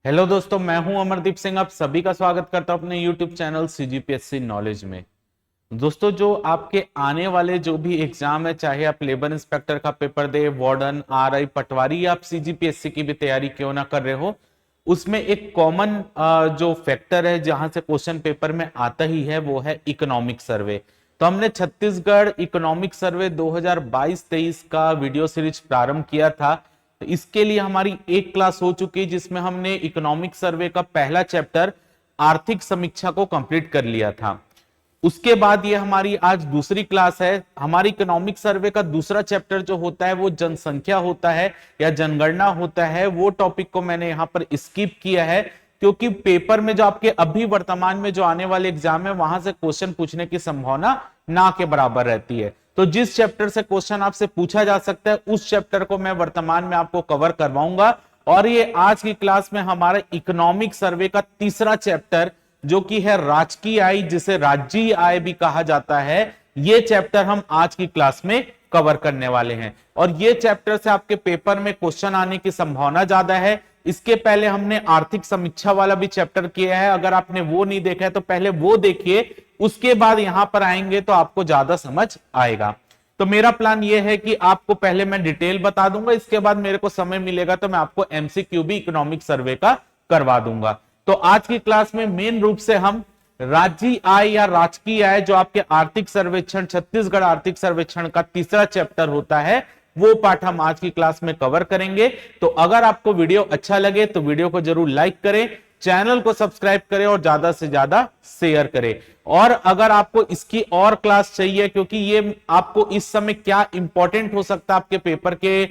Hello दोस्तों, मैं हूं अमरदीप सिंह। आप सभी का स्वागत करता हूं अपने यूट्यूब चैनल सीजीपीएससी नॉलेज में। दोस्तों, जो आपके आने वाले जो भी एग्जाम है, चाहे आप लेबर इंस्पेक्टर का पेपर दे, वार्डन, आरआई, पटवारी, या आप सीजीपीएससी की भी तैयारी क्यों ना कर रहे हो, उसमें एक कॉमन जो फैक्टर है जहां से क्वेश्चन पेपर में आता ही है, वो है इकोनॉमिक सर्वे। तो हमने छत्तीसगढ़ इकोनॉमिक सर्वे 2022-23 का वीडियो सीरीज प्रारंभ किया था। तो इसके लिए हमारी एक क्लास हो चुकी है जिसमें हमने इकोनॉमिक सर्वे का पहला चैप्टर आर्थिक समीक्षा को कंप्लीट कर लिया था। उसके बाद ये हमारी आज दूसरी क्लास है। हमारी इकोनॉमिक सर्वे का दूसरा चैप्टर जो होता है वो जनसंख्या होता है या जनगणना होता है। वो टॉपिक को मैंने यहां पर स्किप किया है क्योंकि पेपर में जो आपके अभी वर्तमान में जो आने वाले एग्जाम है वहां से क्वेश्चन पूछने की संभावना ना के बराबर रहती है। तो जिस चैप्टर से क्वेश्चन आपसे पूछा जा सकता है उस चैप्टर को मैं वर्तमान में आपको कवर करवाऊंगा। और ये आज की क्लास में हमारा इकोनॉमिक सर्वे का तीसरा चैप्टर जो कि है राजकीय आय, जिसे राज्यीय आय भी कहा जाता है, ये चैप्टर हम आज की क्लास में कवर करने वाले हैं। और ये चैप्टर से आपके पेपर में क्वेश्चन आने की संभावना ज्यादा है। इसके पहले हमने आर्थिक समीक्षा वाला भी चैप्टर किया है। अगर आपने वो नहीं देखा है तो पहले वो देखिए, उसके बाद यहां पर आएंगे तो आपको ज्यादा समझ आएगा। तो मेरा प्लान ये है कि आपको पहले मैं डिटेल बता दूंगा, इसके बाद मेरे को समय मिलेगा तो मैं आपको एमसीक्यू भी इकोनॉमिक सर्वे का करवा दूंगा। तो आज की क्लास में मेन रूप से हम राज्य आय या राजकीय आय, जो आपके आर्थिक सर्वेक्षण छत्तीसगढ़ आर्थिक सर्वेक्षण का तीसरा चैप्टर होता है, वो पाठ हम आज की क्लास में कवर करेंगे। तो अगर आपको वीडियो अच्छा लगे तो वीडियो को जरूर लाइक करें, चैनल को सब्सक्राइब करें और ज्यादा से ज्यादा शेयर करें। और अगर आपको इसकी और क्लास चाहिए, क्योंकि ये आपको इस समय क्या इंपॉर्टेंट हो सकता है आपके पेपर के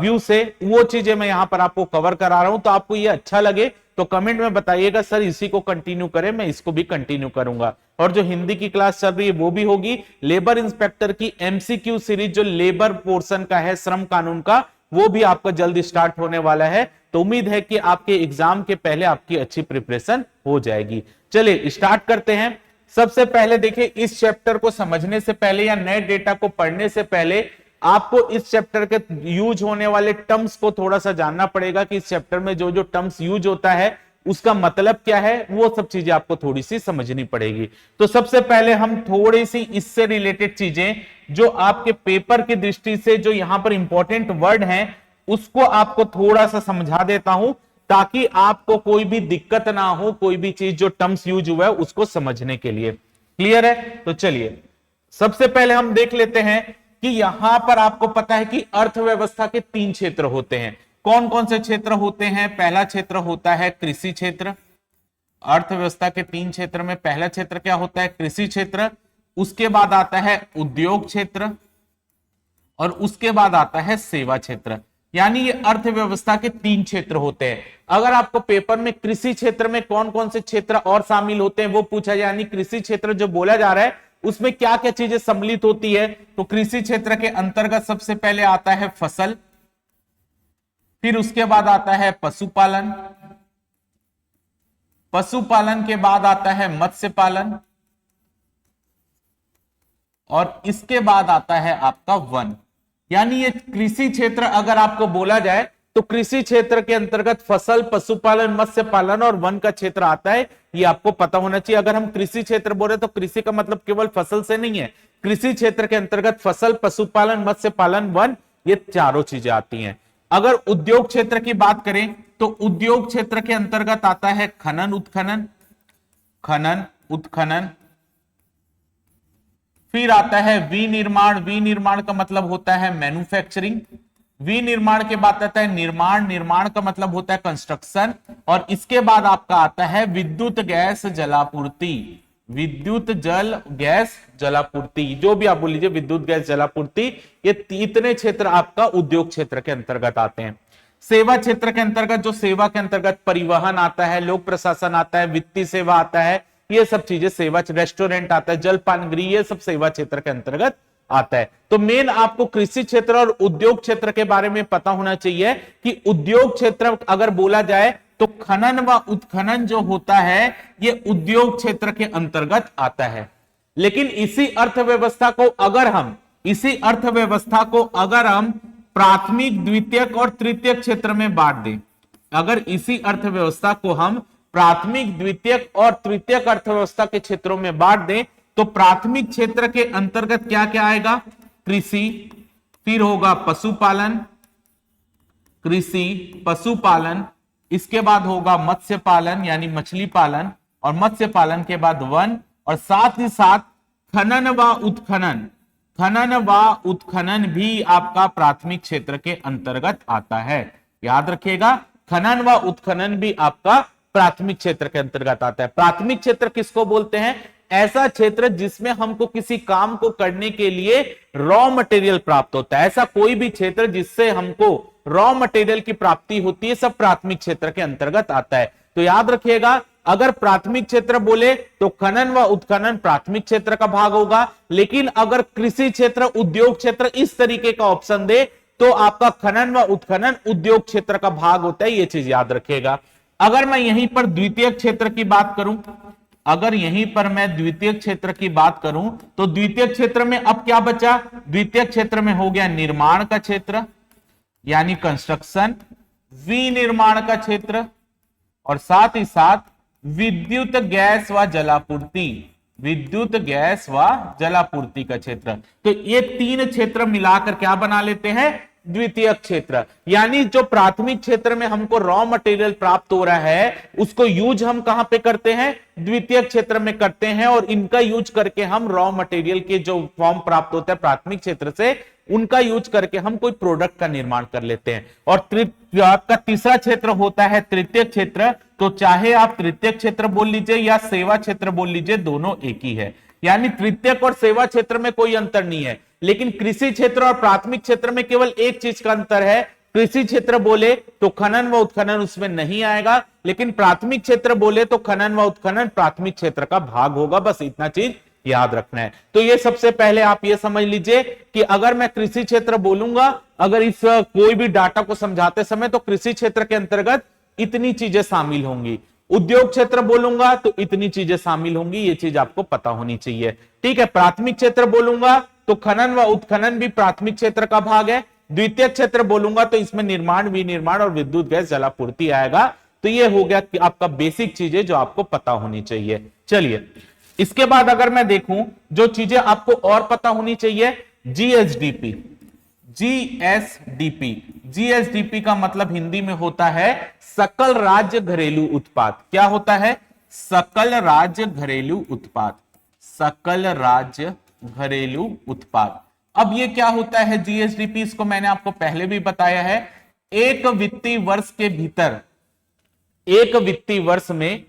व्यू से, वो चीजें मैं यहां पर आपको कवर करा रहा हूं। तो आपको ये अच्छा लगे तो कमेंट में बताइएगा, सर इसी को कंटिन्यू करें, मैं इसको भी कंटिन्यू करूंगा। और जो हिंदी की क्लास चल रही है वो भी होगी। लेबर इंस्पेक्टर की एमसीक्यू सीरीज जो लेबर पोर्शन का है, श्रम कानून का, वो भी आपका जल्द स्टार्ट होने वाला है। तो उम्मीद है कि आपके एग्जाम के पहले आपकी अच्छी प्रिपरेशन हो जाएगी। चलिए स्टार्ट करते हैं। सबसे पहले देखिए, इस चैप्टर को समझने से पहले या नए डेटा को पढ़ने से पहले आपको इस चैप्टर के यूज होने वाले टर्म्स को थोड़ा सा जानना पड़ेगा कि इस चैप्टर में जो जो टर्म्स यूज होता है उसका मतलब क्या है, वो सब चीजें आपको थोड़ी सी समझनी पड़ेगी। तो सबसे पहले हम थोड़ी सी इससे रिलेटेड चीजें जो आपके पेपर की दृष्टि से जो यहां पर इंपॉर्टेंट वर्ड हैं उसको आपको थोड़ा सा समझा देता हूं, ताकि आपको कोई भी दिक्कत ना हो, कोई भी चीज जो टर्म्स यूज हुआ है उसको समझने के लिए। क्लियर है? तो चलिए सबसे पहले हम देख लेते हैं कि यहां पर आपको पता है कि अर्थव्यवस्था के 3 क्षेत्र होते हैं। कौन कौन से क्षेत्र होते हैं? पहला क्षेत्र होता है कृषि क्षेत्र। अर्थव्यवस्था के 3 क्षेत्र में पहला क्षेत्र क्या होता है? कृषि क्षेत्र। उसके बाद आता है उद्योग क्षेत्र और उसके बाद आता है सेवा क्षेत्र। यानी ये अर्थव्यवस्था के 3 क्षेत्र होते हैं। अगर आपको पेपर में कृषि क्षेत्र में कौन कौन से क्षेत्र और शामिल होते हैं वो पूछा जाए, यानी कृषि क्षेत्र जो बोला जा रहा है उसमें क्या क्या चीजें सम्मिलित होती है, तो कृषि क्षेत्र के अंतर्गत सबसे पहले आता है फसल, फिर उसके बाद आता है पशुपालन, पशुपालन के बाद आता है मत्स्य पालन और इसके बाद आता है आपका वन। यानी ये कृषि क्षेत्र अगर आपको बोला जाए तो कृषि क्षेत्र के अंतर्गत फसल, पशुपालन, मत्स्य पालन और वन का क्षेत्र आता है। ये आपको पता होना चाहिए। अगर हम कृषि क्षेत्र बोल रहे तो कृषि का मतलब केवल फसल से नहीं है। कृषि क्षेत्र के अंतर्गत फसल, पशुपालन, मत्स्य पालन, वन, ये चारों चीजें आती हैं। अगर उद्योग क्षेत्र की बात करें तो उद्योग क्षेत्र के अंतर्गत आता है खनन उत्खनन, खनन उत्खनन, फिर आता है विनिर्माण। विनिर्माण का मतलब होता है मैन्युफैक्चरिंग। विनिर्माण के बाद आता है निर्माण। निर्माण का मतलब होता है कंस्ट्रक्शन। और इसके बाद आपका आता है विद्युत गैस जलापूर्ति। विद्युत जल गैस जलापूर्ति, जो भी आप बोल लीजिए, विद्युत गैस जलापूर्ति, ये इतने क्षेत्र आपका उद्योग क्षेत्र के अंतर्गत आते हैं। सेवा क्षेत्र के अंतर्गत, जो सेवा के अंतर्गत परिवहन आता है, लोक प्रशासन आता है, वित्तीय सेवा आता है, ये सब चीजें सेवा, रेस्टोरेंट आता है, जलपान गृह, ये सब सेवा क्षेत्र के अंतर्गत आता है। तो मेन आपको कृषि क्षेत्र और उद्योग क्षेत्र के बारे में पता होना चाहिए कि उद्योग क्षेत्र अगर बोला जाए तो खनन व उत्खनन जो होता है ये उद्योग क्षेत्र के अंतर्गत आता है। लेकिन इसी अर्थव्यवस्था को अगर हम प्राथमिक, द्वितीयक और तृतीयक क्षेत्र में बांट दें, अगर इसी अर्थव्यवस्था को हम प्राथमिक, द्वितीयक और तृतीयक अर्थव्यवस्था के क्षेत्रों में बांट दें तो प्राथमिक क्षेत्र के अंतर्गत क्या क्या आएगा? कृषि, फिर होगा पशुपालन, कृषि पशुपालन, इसके बाद होगा मत्स्य पालन यानी मछली पालन, और मत्स्य पालन के बाद वन, और साथ ही साथ खनन व उत्खनन, खनन व उत्खनन भी आपका प्राथमिक क्षेत्र के अंतर्गत आता है। याद रखिएगा, खनन व उत्खनन भी आपका प्राथमिक क्षेत्र के अंतर्गत आता है। प्राथमिक क्षेत्र किसको बोलते हैं? ऐसा क्षेत्र जिसमें हमको किसी काम को करने के लिए रॉ मटेरियल प्राप्त होता है। ऐसा कोई भी क्षेत्र जिससे हमको रॉ मटेरियल की प्राप्ति होती है, सब प्राथमिक क्षेत्र के अंतर्गत आता है। तो याद रखिएगा, अगर प्राथमिक क्षेत्र बोले तो खनन व उत्खनन प्राथमिक क्षेत्र का भाग होगा, लेकिन अगर कृषि क्षेत्र, उद्योग क्षेत्र इस तरीके का ऑप्शन दे तो आपका खनन व उत्खनन उद्योग क्षेत्र का भाग होता है। ये चीज याद रखिएगा। अगर मैं यहीं पर द्वितीय क्षेत्र की बात करूं, अगर यहीं पर मैं द्वितीय क्षेत्र की बात करूं तो द्वितीय क्षेत्र में अब क्या बचा? द्वितीय क्षेत्र में हो गया निर्माण का क्षेत्र यानी कंस्ट्रक्शन, विनिर्माण का क्षेत्र, और साथ ही साथ विद्युत, गैस व जलापूर्ति, विद्युत, गैस व जलापूर्ति का क्षेत्र। तो ये तीन क्षेत्र मिलाकर क्या बना लेते हैं? द्वितीय क्षेत्र। यानी जो प्राथमिक क्षेत्र में हमको रॉ मटेरियल प्राप्त हो रहा है उसको यूज हम कहां पे करते हैं? द्वितीय क्षेत्र में करते हैं, और इनका यूज करके हम रॉ मटेरियल के जो फॉर्म प्राप्त होता है प्राथमिक क्षेत्र से, उनका यूज करके हम कोई प्रोडक्ट का निर्माण कर लेते हैं। और आपका तीसरा क्षेत्र होता है तृतीय क्षेत्र। तो चाहे आप तृतीय क्षेत्र बोल लीजिए या सेवा क्षेत्र बोल लीजिए, दोनों एक ही है। यानी तृतीयक और सेवा क्षेत्र में कोई अंतर नहीं है, लेकिन कृषि क्षेत्र और प्राथमिक क्षेत्र में केवल एक चीज का अंतर है। कृषि क्षेत्र बोले तो खनन व उत्खनन उसमें नहीं आएगा, लेकिन प्राथमिक क्षेत्र बोले तो खनन व उत्खनन प्राथमिक क्षेत्र का भाग होगा। बस इतना चीज याद रखना है। तो ये सबसे पहले आप ये समझ लीजिए कि अगर मैं कृषि क्षेत्र बोलूंगा, अगर इस कोई भी डाटा को समझाते समय, तो कृषि क्षेत्र के अंतर्गत इतनी चीजें शामिल होंगी। उद्योग क्षेत्र बोलूंगा तो इतनी चीजें शामिल होंगी। ये चीज आपको पता होनी चाहिए, ठीक है। प्राथमिक क्षेत्र बोलूंगा तो खनन व उत्खनन भी प्राथमिक क्षेत्र का भाग है। द्वितीय क्षेत्र बोलूंगा तो इसमें निर्माण, विनिर्माण और विद्युत, गैस, जलापूर्ति आएगा। तो ये हो गया कि आपका बेसिक चीजें जो आपको पता होनी चाहिए। चलिए, इसके बाद अगर मैं देखूं जो चीजें आपको और पता होनी चाहिए, जीएसडीपी। जीएसडीपी, जीएसडीपी का मतलब हिंदी में होता है सकल राज्य घरेलू उत्पाद। क्या होता है? सकल राज्य घरेलू उत्पाद, सकल राज्य घरेलू उत्पाद। अब ये क्या होता है जीएसडीपी? इसको मैंने आपको पहले भी बताया है। एक वित्तीय वर्ष के भीतर, एक वित्तीय वर्ष में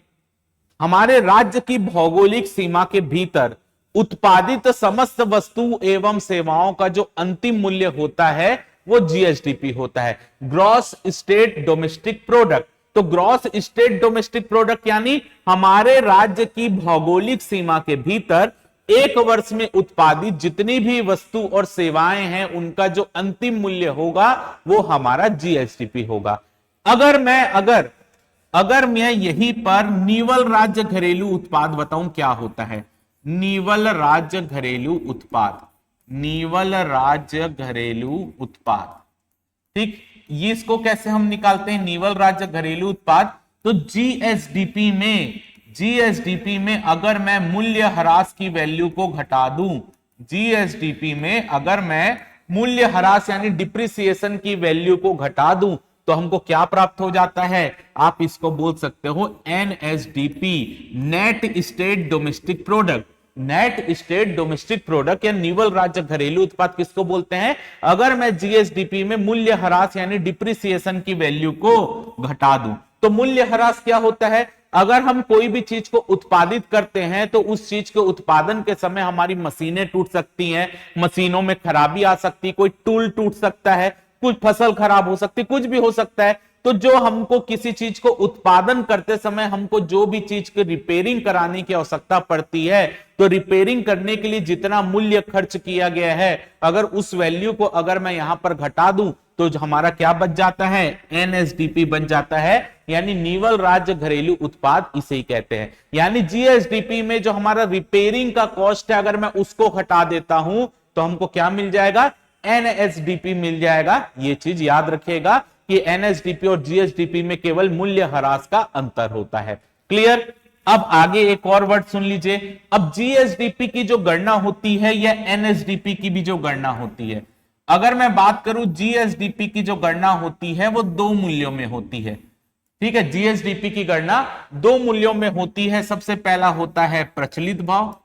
हमारे राज्य की भौगोलिक सीमा के भीतर उत्पादित समस्त वस्तु एवं सेवाओं का जो अंतिम मूल्य होता है वो जीएसडीपी होता है, ग्रॉस स्टेट डोमेस्टिक प्रोडक्ट। तो ग्रॉस स्टेट डोमेस्टिक प्रोडक्ट यानी हमारे राज्य की भौगोलिक सीमा के भीतर एक वर्ष में उत्पादित जितनी भी वस्तु और सेवाएं हैं उनका जो अंतिम मूल्य होगा वो हमारा जीएसडीपी होगा। अगर मैं यहीं पर निवल राज्य घरेलू उत्पाद बताऊं क्या होता है? निवल राज्य घरेलू उत्पाद, निवल राज्य घरेलू उत्पाद, ठीक। ये इसको कैसे हम निकालते हैं निवल राज्य घरेलू उत्पाद? तो जीएसडीपी में अगर मैं मूल्य ह्रास की वैल्यू को घटा दूं, जीएसडीपी में अगर मैं मूल्य ह्रास यानी डिप्रिसिएशन की वैल्यू को घटा दूं तो हमको क्या प्राप्त हो जाता है? आप इसको बोल सकते हो NSDP, net state domestic product. Net state domestic product या निवल राज्य घरेलू उत्पाद किसको बोलते हैं? अगर मैं जीएसडीपी में मूल्य ह्रास यानी डिप्रिसिएशन की वैल्यू को घटा दूं तो मूल्य ह्रास क्या होता है? अगर हम कोई भी चीज को उत्पादित करते हैं तो उस चीज के उत्पादन के समय हमारी मशीनें टूट सकती हैं, मशीनों में खराबी आ सकती है, कोई टूल टूट सकता है, कुछ फसल खराब हो सकती, कुछ भी हो सकता है। तो जो हमको किसी चीज को उत्पादन करते समय हमको जो भी चीज की रिपेयरिंग कराने की आवश्यकता पड़ती है, तो रिपेयरिंग करने के लिए जितना मूल्य खर्च किया गया है अगर उस वैल्यू को अगर मैं यहां पर घटा दूं तो हमारा क्या बच जाता है? एनएसडीपी बन जाता है, यानी निवल राज्य घरेलू उत्पाद इसे ही कहते हैं। यानी जीएसडीपी में जो हमारा रिपेयरिंग का कॉस्ट है अगर मैं उसको हटा देता हूं तो हमको क्या मिल जाएगा? एनएसडीपी मिल जाएगा। ये चीज याद रखिएगा। कि एनएसडीपी और जीएसडीपी में केवल मूल्य ह्रास का अंतर होता है। क्लियर। अब आगे एक और वर्ड सुन लीजिए। अब जीएसडीपी की जो गणना होती है या एनएसडीपी की भी जो गणना होती है, अगर मैं बात करूं जीएसडीपी की जो गणना होती है वो दो मूल्यों में होती है। ठीक है, जीएसडीपी की गणना दो मूल्यों में होती है। सबसे पहला होता है प्रचलित भाव,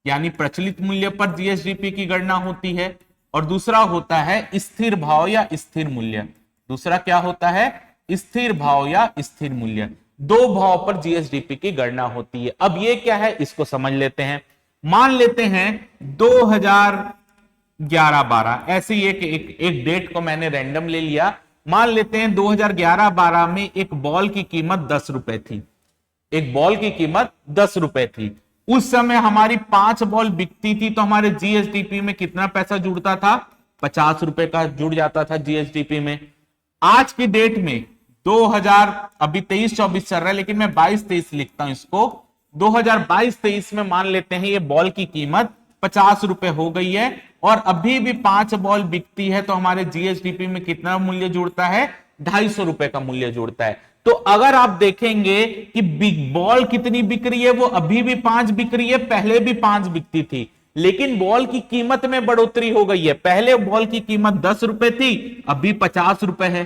यानी प्रचलित मूल्य पर जीएसडीपी की गणना होती है, और दूसरा होता है स्थिर भाव या स्थिर मूल्य। दूसरा क्या होता है? स्थिर भाव या स्थिर मूल्य। दो भाव पर जीएसडीपी की गणना होती है। अब ये क्या है इसको समझ लेते हैं। मान लेते हैं 2011-12 ऐसे एक डेट को मैंने रैंडम ले लिया। मान लेते हैं 2011-12 में एक बॉल की कीमत 10 रुपए थी। एक बॉल की कीमत 10 रुपए थी। उस समय हमारी 5 बॉल बिकती थी तो हमारे जीएसडीपी में कितना पैसा जुड़ता था? 50 रुपए का जुड़ जाता था जीएसडीपी में। आज की डेट में 2000 अभी 23-24 चल रहा है, लेकिन मैं 22-23 लिखता हूं इसको। 2022-23 में मान लेते हैं ये बॉल की कीमत 50 रुपए हो गई है और अभी भी 5 बॉल बिकती है तो हमारे जीएसडीपी में कितना मूल्य जुड़ता है? 250 रुपए का मूल्य जुड़ता है। तो अगर आप देखेंगे कि बिग बॉल कितनी बिक रही है, वो अभी भी 5 बिक रही है, पहले भी 5 बिकती थी, लेकिन बॉल की कीमत में बढ़ोतरी हो गई है। पहले बॉल की कीमत 10 रुपए थी, अभी 50 रुपए है।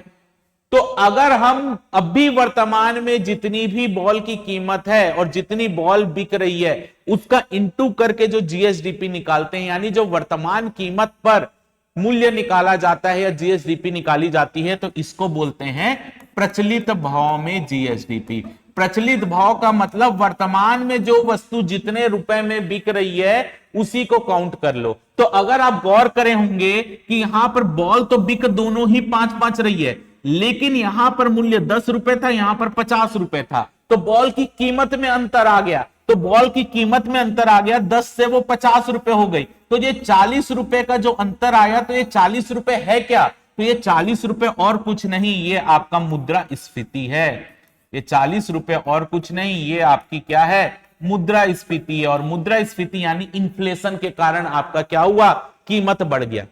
तो अगर हम अभी वर्तमान में जितनी भी बॉल की कीमत है और जितनी बॉल बिक रही है उसका इंटू करके जो जीएसडीपी निकालते हैं, यानी जो वर्तमान कीमत पर मूल्य निकाला जाता है या जीएसडीपी निकाली जाती है, तो इसको बोलते हैं प्रचलित भाव में जीएसडीपी। प्रचलित भाव का मतलब वर्तमान में जो वस्तु जितने रुपए में बिक रही है उसी को काउंट कर लो। तो अगर आप गौर करें होंगे कि यहां पर बॉल तो बिक दोनों ही 5-5 रही है, लेकिन यहां पर मूल्य 10 रुपए था, यहां पर 50 रुपए था, तो बॉल की कीमत में अंतर आ गया। तो बॉल की कीमत में अंतर आ गया, 10 से वो 50 रुपए हो गई। तो ये 40 रुपए का जो अंतर आया, तो ये 40 रुपए है क्या? तो ये 40 रुपए और कुछ नहीं, ये आपका मुद्रास्फीति है। ये 40 रुपए और कुछ नहीं, ये आपकी क्या है? मुद्रास्फीति है। और मुद्रास्फीति यानी इन्फ्लेशन के कारण आपका क्या हुआ? कीमत बढ़ गया।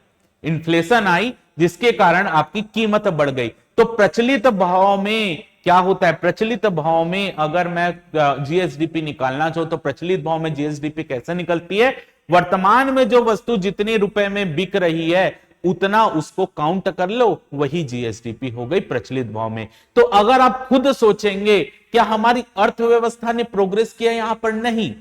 इन्फ्लेशन आई जिसके कारण आपकी कीमत बढ़ गई। तो प्रचलित भाव में क्या होता है? प्रचलित भाव में अगर मैं जीएसडीपी निकालना चाहूं तो प्रचलित भाव में जीएसडीपी कैसे निकलती है? वर्तमान में जो वस्तु जितने रुपए में बिक रही है उतना उसको काउंट कर लो, वही जीएसडीपी हो गई प्रचलित भाव में। तो अगर आप खुद सोचेंगे क्या हमारी अर्थव्यवस्था ने प्रोग्रेस किया? यहां पर नहीं,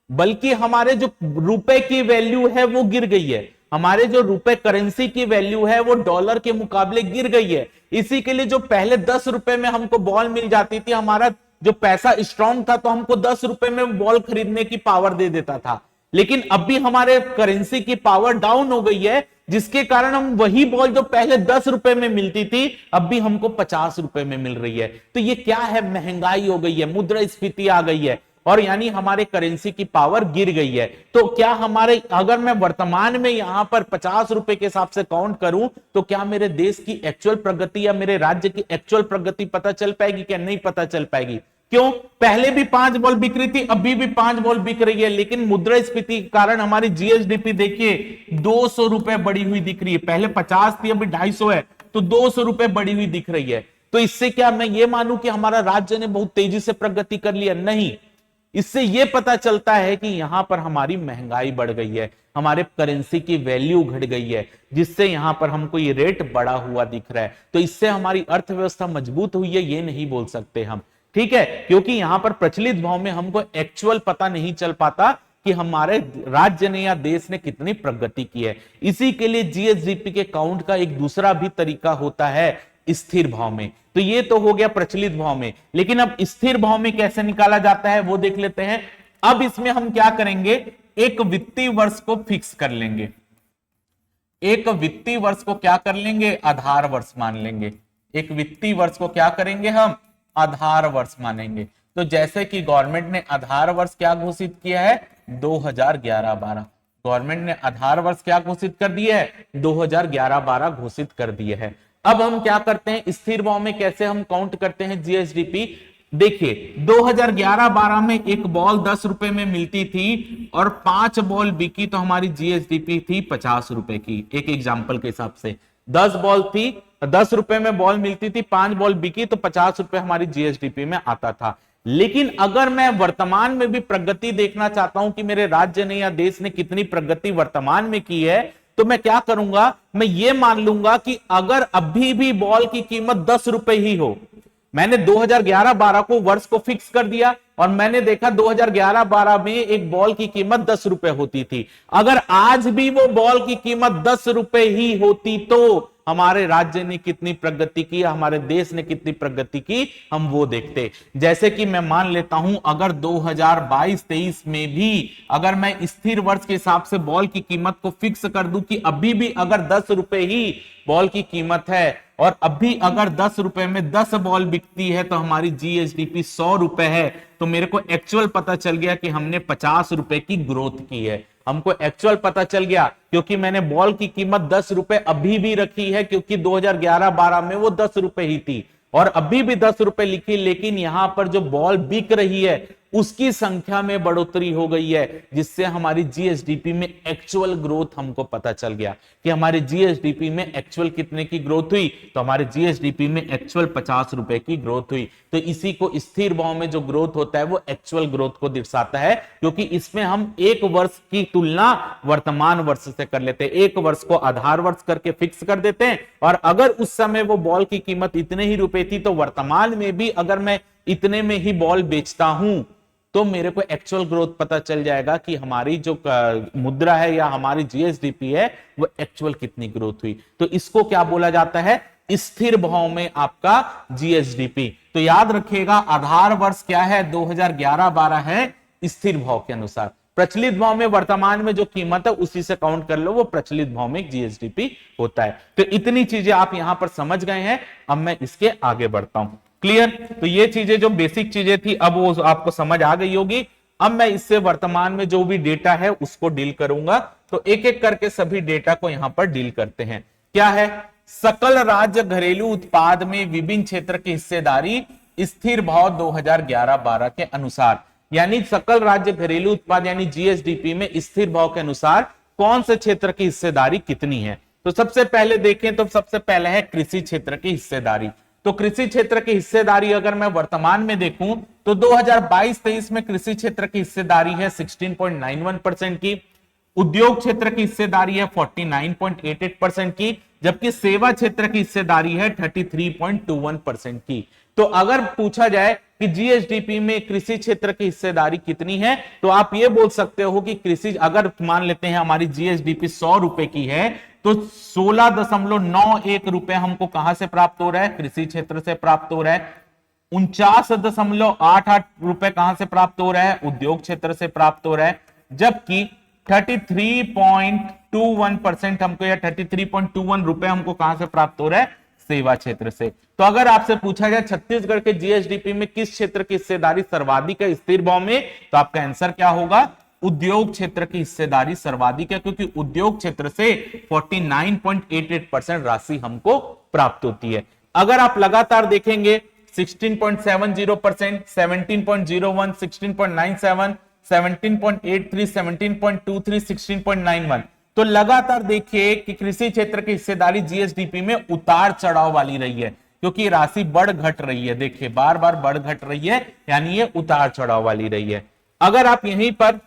बल्कि हमारे जो रुपए की वैल्यू है वो गिर गई है। हमारे जो रुपए करेंसी की वैल्यू है वो डॉलर के मुकाबले गिर गई है। इसी के लिए जो पहले 10 रुपए में हमको बॉल मिल जाती थी, हमारा जो पैसा स्ट्रांग था तो हमको 10 रुपए में बॉल खरीदने की पावर दे देता था। लेकिन अभी हमारे करेंसी की पावर डाउन हो गई है, जिसके कारण हम वही बॉल जो पहले 10 रुपए में मिलती थी अभी हमको 50 रुपए में मिल रही है। तो ये क्या है? महंगाई हो गई है, मुद्रास्फीति आ गई है, और यानी हमारे करेंसी की पावर गिर गई है। तो क्या हमारे, अगर मैं वर्तमान में यहां पर 50 रुपए के हिसाब से काउंट करूं तो क्या मेरे देश की एक्चुअल प्रगति या मेरे राज्य की एक्चुअल प्रगति पता चल पाएगी? क्या नहीं पता चल पाएगी? क्यों? पहले भी 5 बॉल बिक रही थी, अभी भी 5 बॉल बिक रही है, लेकिन मुद्रास्फीति के कारण हमारी जीएसडीपी देखिए 200 रुपए बढ़ी हुई दिख रही है। पहले 50 थी, अभी 250 है, तो 200 रुपए बढ़ी हुई दिख रही है। तो इससे क्या मैं ये मानूं कि हमारा राज्य ने बहुत तेजी से प्रगति कर लिया? नहीं, इससे यह पता चलता है कि यहां पर हमारी महंगाई बढ़ गई है, हमारे करेंसी की वैल्यू घट गई है, जिससे यहां पर हमको ये रेट बढ़ा हुआ दिख रहा है। तो इससे हमारी अर्थव्यवस्था मजबूत हुई है ये नहीं बोल सकते हम, ठीक है, क्योंकि यहां पर प्रचलित भाव में हमको एक्चुअल पता नहीं चल पाता कि हमारे राज्य ने या देश ने कितनी प्रगति की है। इसी के लिए जीएसडीपी के काउंट का एक दूसरा भी तरीका होता है स्थिर भाव में। तो ये तो हो गया प्रचलित भाव में, लेकिन अब स्थिर भाव में कैसे निकाला जाता है वो देख लेते हैं। अब इसमें हम क्या करेंगे? एक वित्तीय वर्ष को फिक्स कर लेंगे। एक वित्तीय वर्ष को क्या कर लेंगे? आधार वर्ष मान लेंगे। एक वित्तीय वर्ष को क्या करेंगे हम? आधार वर्ष मानेंगे। तो जैसे कि गवर्नमेंट ने आधार वर्ष क्या घोषित किया है? 2011-12। गवर्नमेंट ने आधार वर्ष क्या घोषित कर दिया है? 2011-12 घोषित कर दिए है। अब हम क्या करते हैं? स्थिर भाव में कैसे हम काउंट करते हैं जीएसडीपी? देखिए 2011-12 में एक बॉल 10 रुपए में मिलती थी और 5 बॉल बिकी तो हमारी जीएसडीपी थी 50 रुपए की। एक एग्जांपल के हिसाब से 10 बॉल थी, 10 रुपए में बॉल मिलती थी, 5 बॉल बिकी तो 50 रुपए हमारी जीएसडीपी में आता था। लेकिन अगर मैं वर्तमान में भी प्रगति देखना चाहता हूं कि मेरे राज्य ने या देश ने कितनी प्रगति वर्तमान में की है, तो मैं क्या करूंगा, मैं ये मान लूंगा कि अगर अभी भी बॉल की कीमत 10 रुपए ही हो, मैंने 2011-12 को वर्ष को फिक्स कर दिया और मैंने देखा 2011-12 में एक बॉल की कीमत 10 रुपए होती थी, अगर आज भी वो बॉल की कीमत 10 रुपए ही होती तो हमारे राज्य ने कितनी प्रगति की, हमारे देश ने कितनी प्रगति की, हम वो देखते। जैसे कि मैं मान लेता हूं अगर 2022-23 में भी अगर मैं स्थिर वर्ष के हिसाब से बॉल की कीमत को फिक्स कर दूं कि अभी भी अगर 10 रुपए ही बॉल की कीमत है और अभी अगर 10 रुपए में 10 बॉल बिकती है तो हमारी जीएसडीपी 100 रुपए है, तो मेरे को एक्चुअल पता चल गया कि हमने 50 रुपए की ग्रोथ की है। हमको एक्चुअल पता चल गया क्योंकि मैंने बॉल की कीमत 10 रुपए अभी भी रखी है, क्योंकि 2011-12 में वो 10 रुपए ही थी और अभी भी 10 रुपए लिखी, लेकिन यहां पर जो बॉल बिक रही है उसकी संख्या में बढ़ोतरी हो गई है, जिससे हमारी जीएसडीपी में एक्चुअल ग्रोथ हमको पता चल गया कि हमारे जीएसडीपी में एक्चुअल कितने की ग्रोथ हुई, तो हमारे जीएसडीपी में एक्चुअल 50 रुपए की ग्रोथ हुई। तो इसी को स्थिर भाव में जो ग्रोथ होता है वो एक्चुअल ग्रोथ को दर्शाता है, क्योंकि इसमें हम एक वर्ष की तुलना वर्तमान वर्ष से कर लेते हैं, एक वर्ष को आधार वर्ष करके फिक्स कर देते हैं और अगर उस समय वो बॉल की कीमत इतने ही रुपए थी तो वर्तमान में भी अगर मैं इतने में ही बॉल बेचता हूं तो मेरे को एक्चुअल ग्रोथ पता चल जाएगा कि हमारी जो मुद्रा है या हमारी जीएसडीपी है वो एक्चुअल कितनी ग्रोथ हुई। तो इसको क्या बोला जाता है, स्थिर भाव में आपका जीएसडीपी। तो याद रखिएगा आधार वर्ष क्या है, 2011-12 है स्थिर भाव के अनुसार। प्रचलित भाव में वर्तमान में जो कीमत है उसी से काउंट कर लो, वो प्रचलित भाव में जीएसडीपी होता है। तो इतनी चीजें आप यहां पर समझ गए हैं, अब मैं इसके आगे बढ़ता हूं। क्लियर? तो ये चीजें जो बेसिक चीजें थी अब वो आपको समझ आ गई होगी। अब मैं इससे वर्तमान में जो भी डेटा है उसको डील करूंगा, तो एक एक करके सभी डेटा को यहां पर डील करते हैं। क्या है, सकल राज्य घरेलू उत्पाद में विभिन्न क्षेत्र की हिस्सेदारी स्थिर भाव 2011-12 के अनुसार, यानी सकल राज्य घरेलू उत्पाद यानी जीएसडीपी में स्थिर भाव के अनुसार कौन से क्षेत्र की हिस्सेदारी कितनी है। तो सबसे पहले देखें तो सबसे पहले है कृषि क्षेत्र की हिस्सेदारी। तो कृषि क्षेत्र की हिस्सेदारी अगर मैं वर्तमान में देखूं तो 2022-23 में कृषि क्षेत्र की हिस्सेदारी है 16.91% की, उद्योग क्षेत्र की हिस्सेदारी है 49.88% की, जबकि सेवा क्षेत्र की हिस्सेदारी है 33.21% की। तो अगर पूछा जाए कि जीएसडीपी में कृषि क्षेत्र की हिस्सेदारी कितनी है, तो आप ये बोल सकते हो कि कृषि, अगर मान लेते हैं हमारी जीएसडीपी 100 रुपए की है तो 16.91 रुपए हमको कहां से प्राप्त हो रहा है, कृषि क्षेत्र से प्राप्त हो रहा है। 49.88 रुपए कहां से प्राप्त हो रहा है, उद्योग क्षेत्र से प्राप्त हो रहा है, जबकि 33.21% हमको या 33.21 रुपए हमको कहां से प्राप्त हो रहा है, सेवा क्षेत्र से। तो अगर आपसे पूछा जाए छत्तीसगढ़ के जीएसडीपी में किस क्षेत्र की हिस्सेदारी सर्वाधिक है स्थिर भाव में, तो आपका आंसर क्या होगा, उद्योग क्षेत्र की हिस्सेदारी सर्वाधिक है, क्योंकि उद्योग क्षेत्र से 49.88% राशि हमको प्राप्त होती है। अगर आप लगातार देखेंगे 16.70%, 17.01, 16.97, 17.83, 17.23, 16.91, तो लगातार देखिए कि कृषि क्षेत्र की हिस्सेदारी जीएसडीपी में उतार चढ़ाव वाली रही है, क्योंकि राशि बढ़ घट रही है। देखिए बार बार बढ़ घट रही है, यानी ये उतार चढ़ाव वाली रही है। अगर आप यहीं पर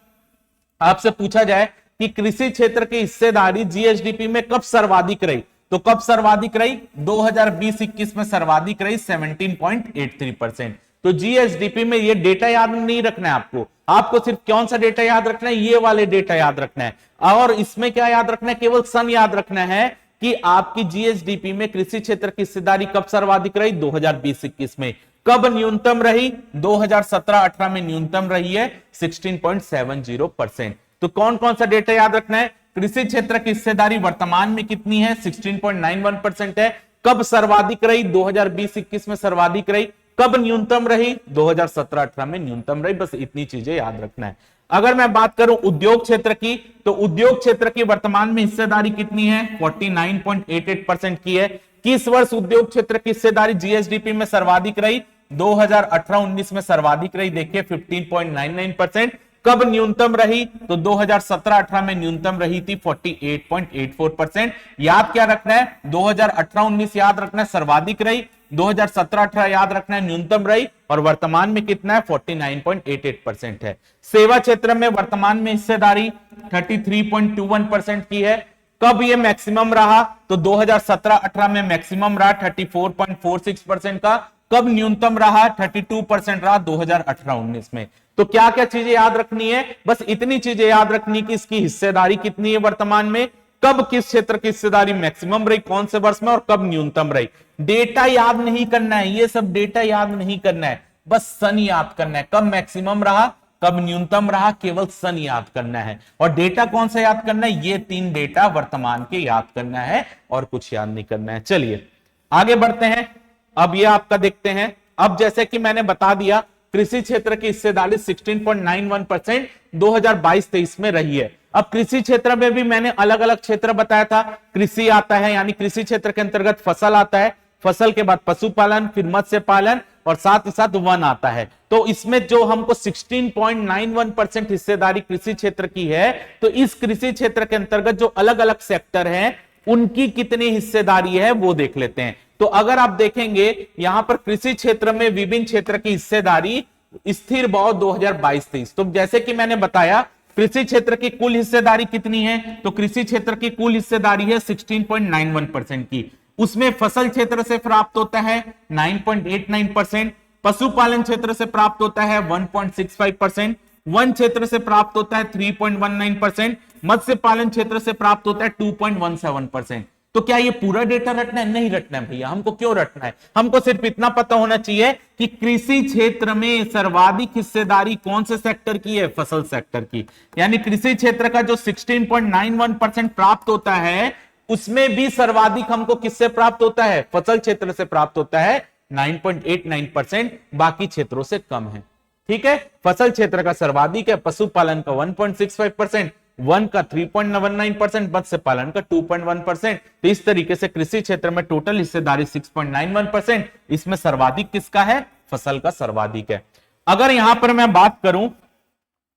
आपसे पूछा जाए कि कृषि क्षेत्र की हिस्सेदारी जीएसडीपी में कब सर्वाधिक रही, तो कब सर्वाधिक रही, 2020-21 में सर्वाधिक रही 17.83%। तो जीएसडीपी में ये डेटा याद नहीं रखना है आपको, आपको सिर्फ कौन सा डेटा याद रखना है, ये वाले डेटा याद रखना है। और इसमें क्या याद रखना है, केवल सन याद रखना है कि आपकी जीएसडीपी में कृषि क्षेत्र की हिस्सेदारी कब सर्वाधिक रही, 2020-21 में। कब न्यूनतम रही, 2017-18 में न्यूनतम रही है 16.70%। तो कौन कौन सा डेटा याद रखना है, कृषि क्षेत्र की हिस्सेदारी वर्तमान में कितनी है, 16.91% है। कब सर्वाधिक रही, 2020-21 में सर्वाधिक रही। कब न्यूनतम रही, 2017-18 में न्यूनतम रही। बस इतनी चीजें याद रखना है। अगर मैं बात करूं उद्योग क्षेत्र की, तो उद्योग क्षेत्र की वर्तमान में हिस्सेदारी कितनी है, 49.88% की है। किस वर्ष उद्योग क्षेत्र की हिस्सेदारी जीएसडीपी में सर्वाधिक रही, 2018-19 में सर्वाधिक रही, देखिए 15.99%। कब न्यूनतम रही? तो 2017-18 में न्यूनतम रही थी 48.84%। याद क्या रखना है? 2018-19 याद रखना है सर्वाधिक रही, 2017-18 याद रखना है न्यूनतम रही, और वर्तमान में कितना है? 49.88% है। सेवा क्षेत्र में वर्तमान में हिस्सेदारी 33.21% की है। कब ये मैक्सिमम रहा? तो 2017-18 में मैक्सिमम रहा 34.46% का। कब न्यूनतम रहा? 32% रहा 2018-19 में। तो क्या क्या चीजें याद रखनी है? बस इतनी चीजें याद रखनी कि इसकी हिस्सेदारी कितनी है वर्तमान में, कब किस क्षेत्र की हिस्सेदारी मैक्सिमम रही, कौन से वर्ष में, और कब न्यूनतम रही। डेटा याद नहीं करना है, ये सब डेटा याद नहीं करना है, बस सन याद करना है। कब मैक्सिमम रहा, कब न्यूनतम रहा, केवल सन याद करना है। और डेटा कौन सा याद करना है? ये 3 डेटा वर्तमान के याद करना है, और कुछ याद नहीं करना है। चलिए आगे बढ़ते हैं। अब ये आपका देखते हैं। अब जैसे कि मैंने बता दिया, कृषि क्षेत्र की हिस्सेदारी 16.91% 2022-23 में रही है। अब कृषि क्षेत्र में भी मैंने अलग अलग क्षेत्र बताया था। कृषि आता है, यानी कृषि क्षेत्र के अंतर्गत फसल आता है, फसल के बाद पशुपालन, फिर मत्स्य पालन, और साथ ही साथ वन आता है। तो इसमें जो हमको 16.91% हिस्सेदारी कृषि क्षेत्र की है, तो इस कृषि क्षेत्र के अंतर्गत जो अलग अलग सेक्टर हैं उनकी कितनी हिस्सेदारी है वो देख लेते हैं। तो अगर आप देखेंगे यहां पर कृषि क्षेत्र में विभिन्न क्षेत्र की हिस्सेदारी स्थिर भाव 2022-23, तो जैसे कि मैंने बताया कृषि क्षेत्र की कुल हिस्सेदारी कितनी है, तो कृषि क्षेत्र की कुल हिस्सेदारी है 16.91% की। उसमें फसल क्षेत्र से प्राप्त होता है 9.89%, पशुपालन क्षेत्र से प्राप्त होता है 1.65%, वन क्षेत्र से प्राप्त होता है 3.19%, मत्स्य पालन क्षेत्र से प्राप्त होता है 2.17%। तो क्या ये पूरा डेटा रटना है? नहीं रटना है भैया। हमको क्यों रटना है? हमको सिर्फ इतना पता होना चाहिए कि कृषि क्षेत्र में सर्वाधिक हिस्सेदारी कौन से सेक्टर की है? फसल सेक्टर की। यानी कृषि क्षेत्र का जो 16.91% प्राप्त होता है, उसमें भी सर्वाधिक हमको किससे प्राप्त होता है? फसल क्षेत्र से प्राप्त होता है 9.89%, बाकी क्षेत्रों से कम है। ठीक है, फसल क्षेत्र का सर्वाधिक है, पशुपालन का 1.65%, वन का 3.19%, मत्स्य पालन का 2.1%। तो इस तरीके से कृषि क्षेत्र में टोटल हिस्सेदारी 6.91%, इसमें सर्वाधिक किसका है? फसल का सर्वाधिक है। अगर यहां पर मैं बात करूं,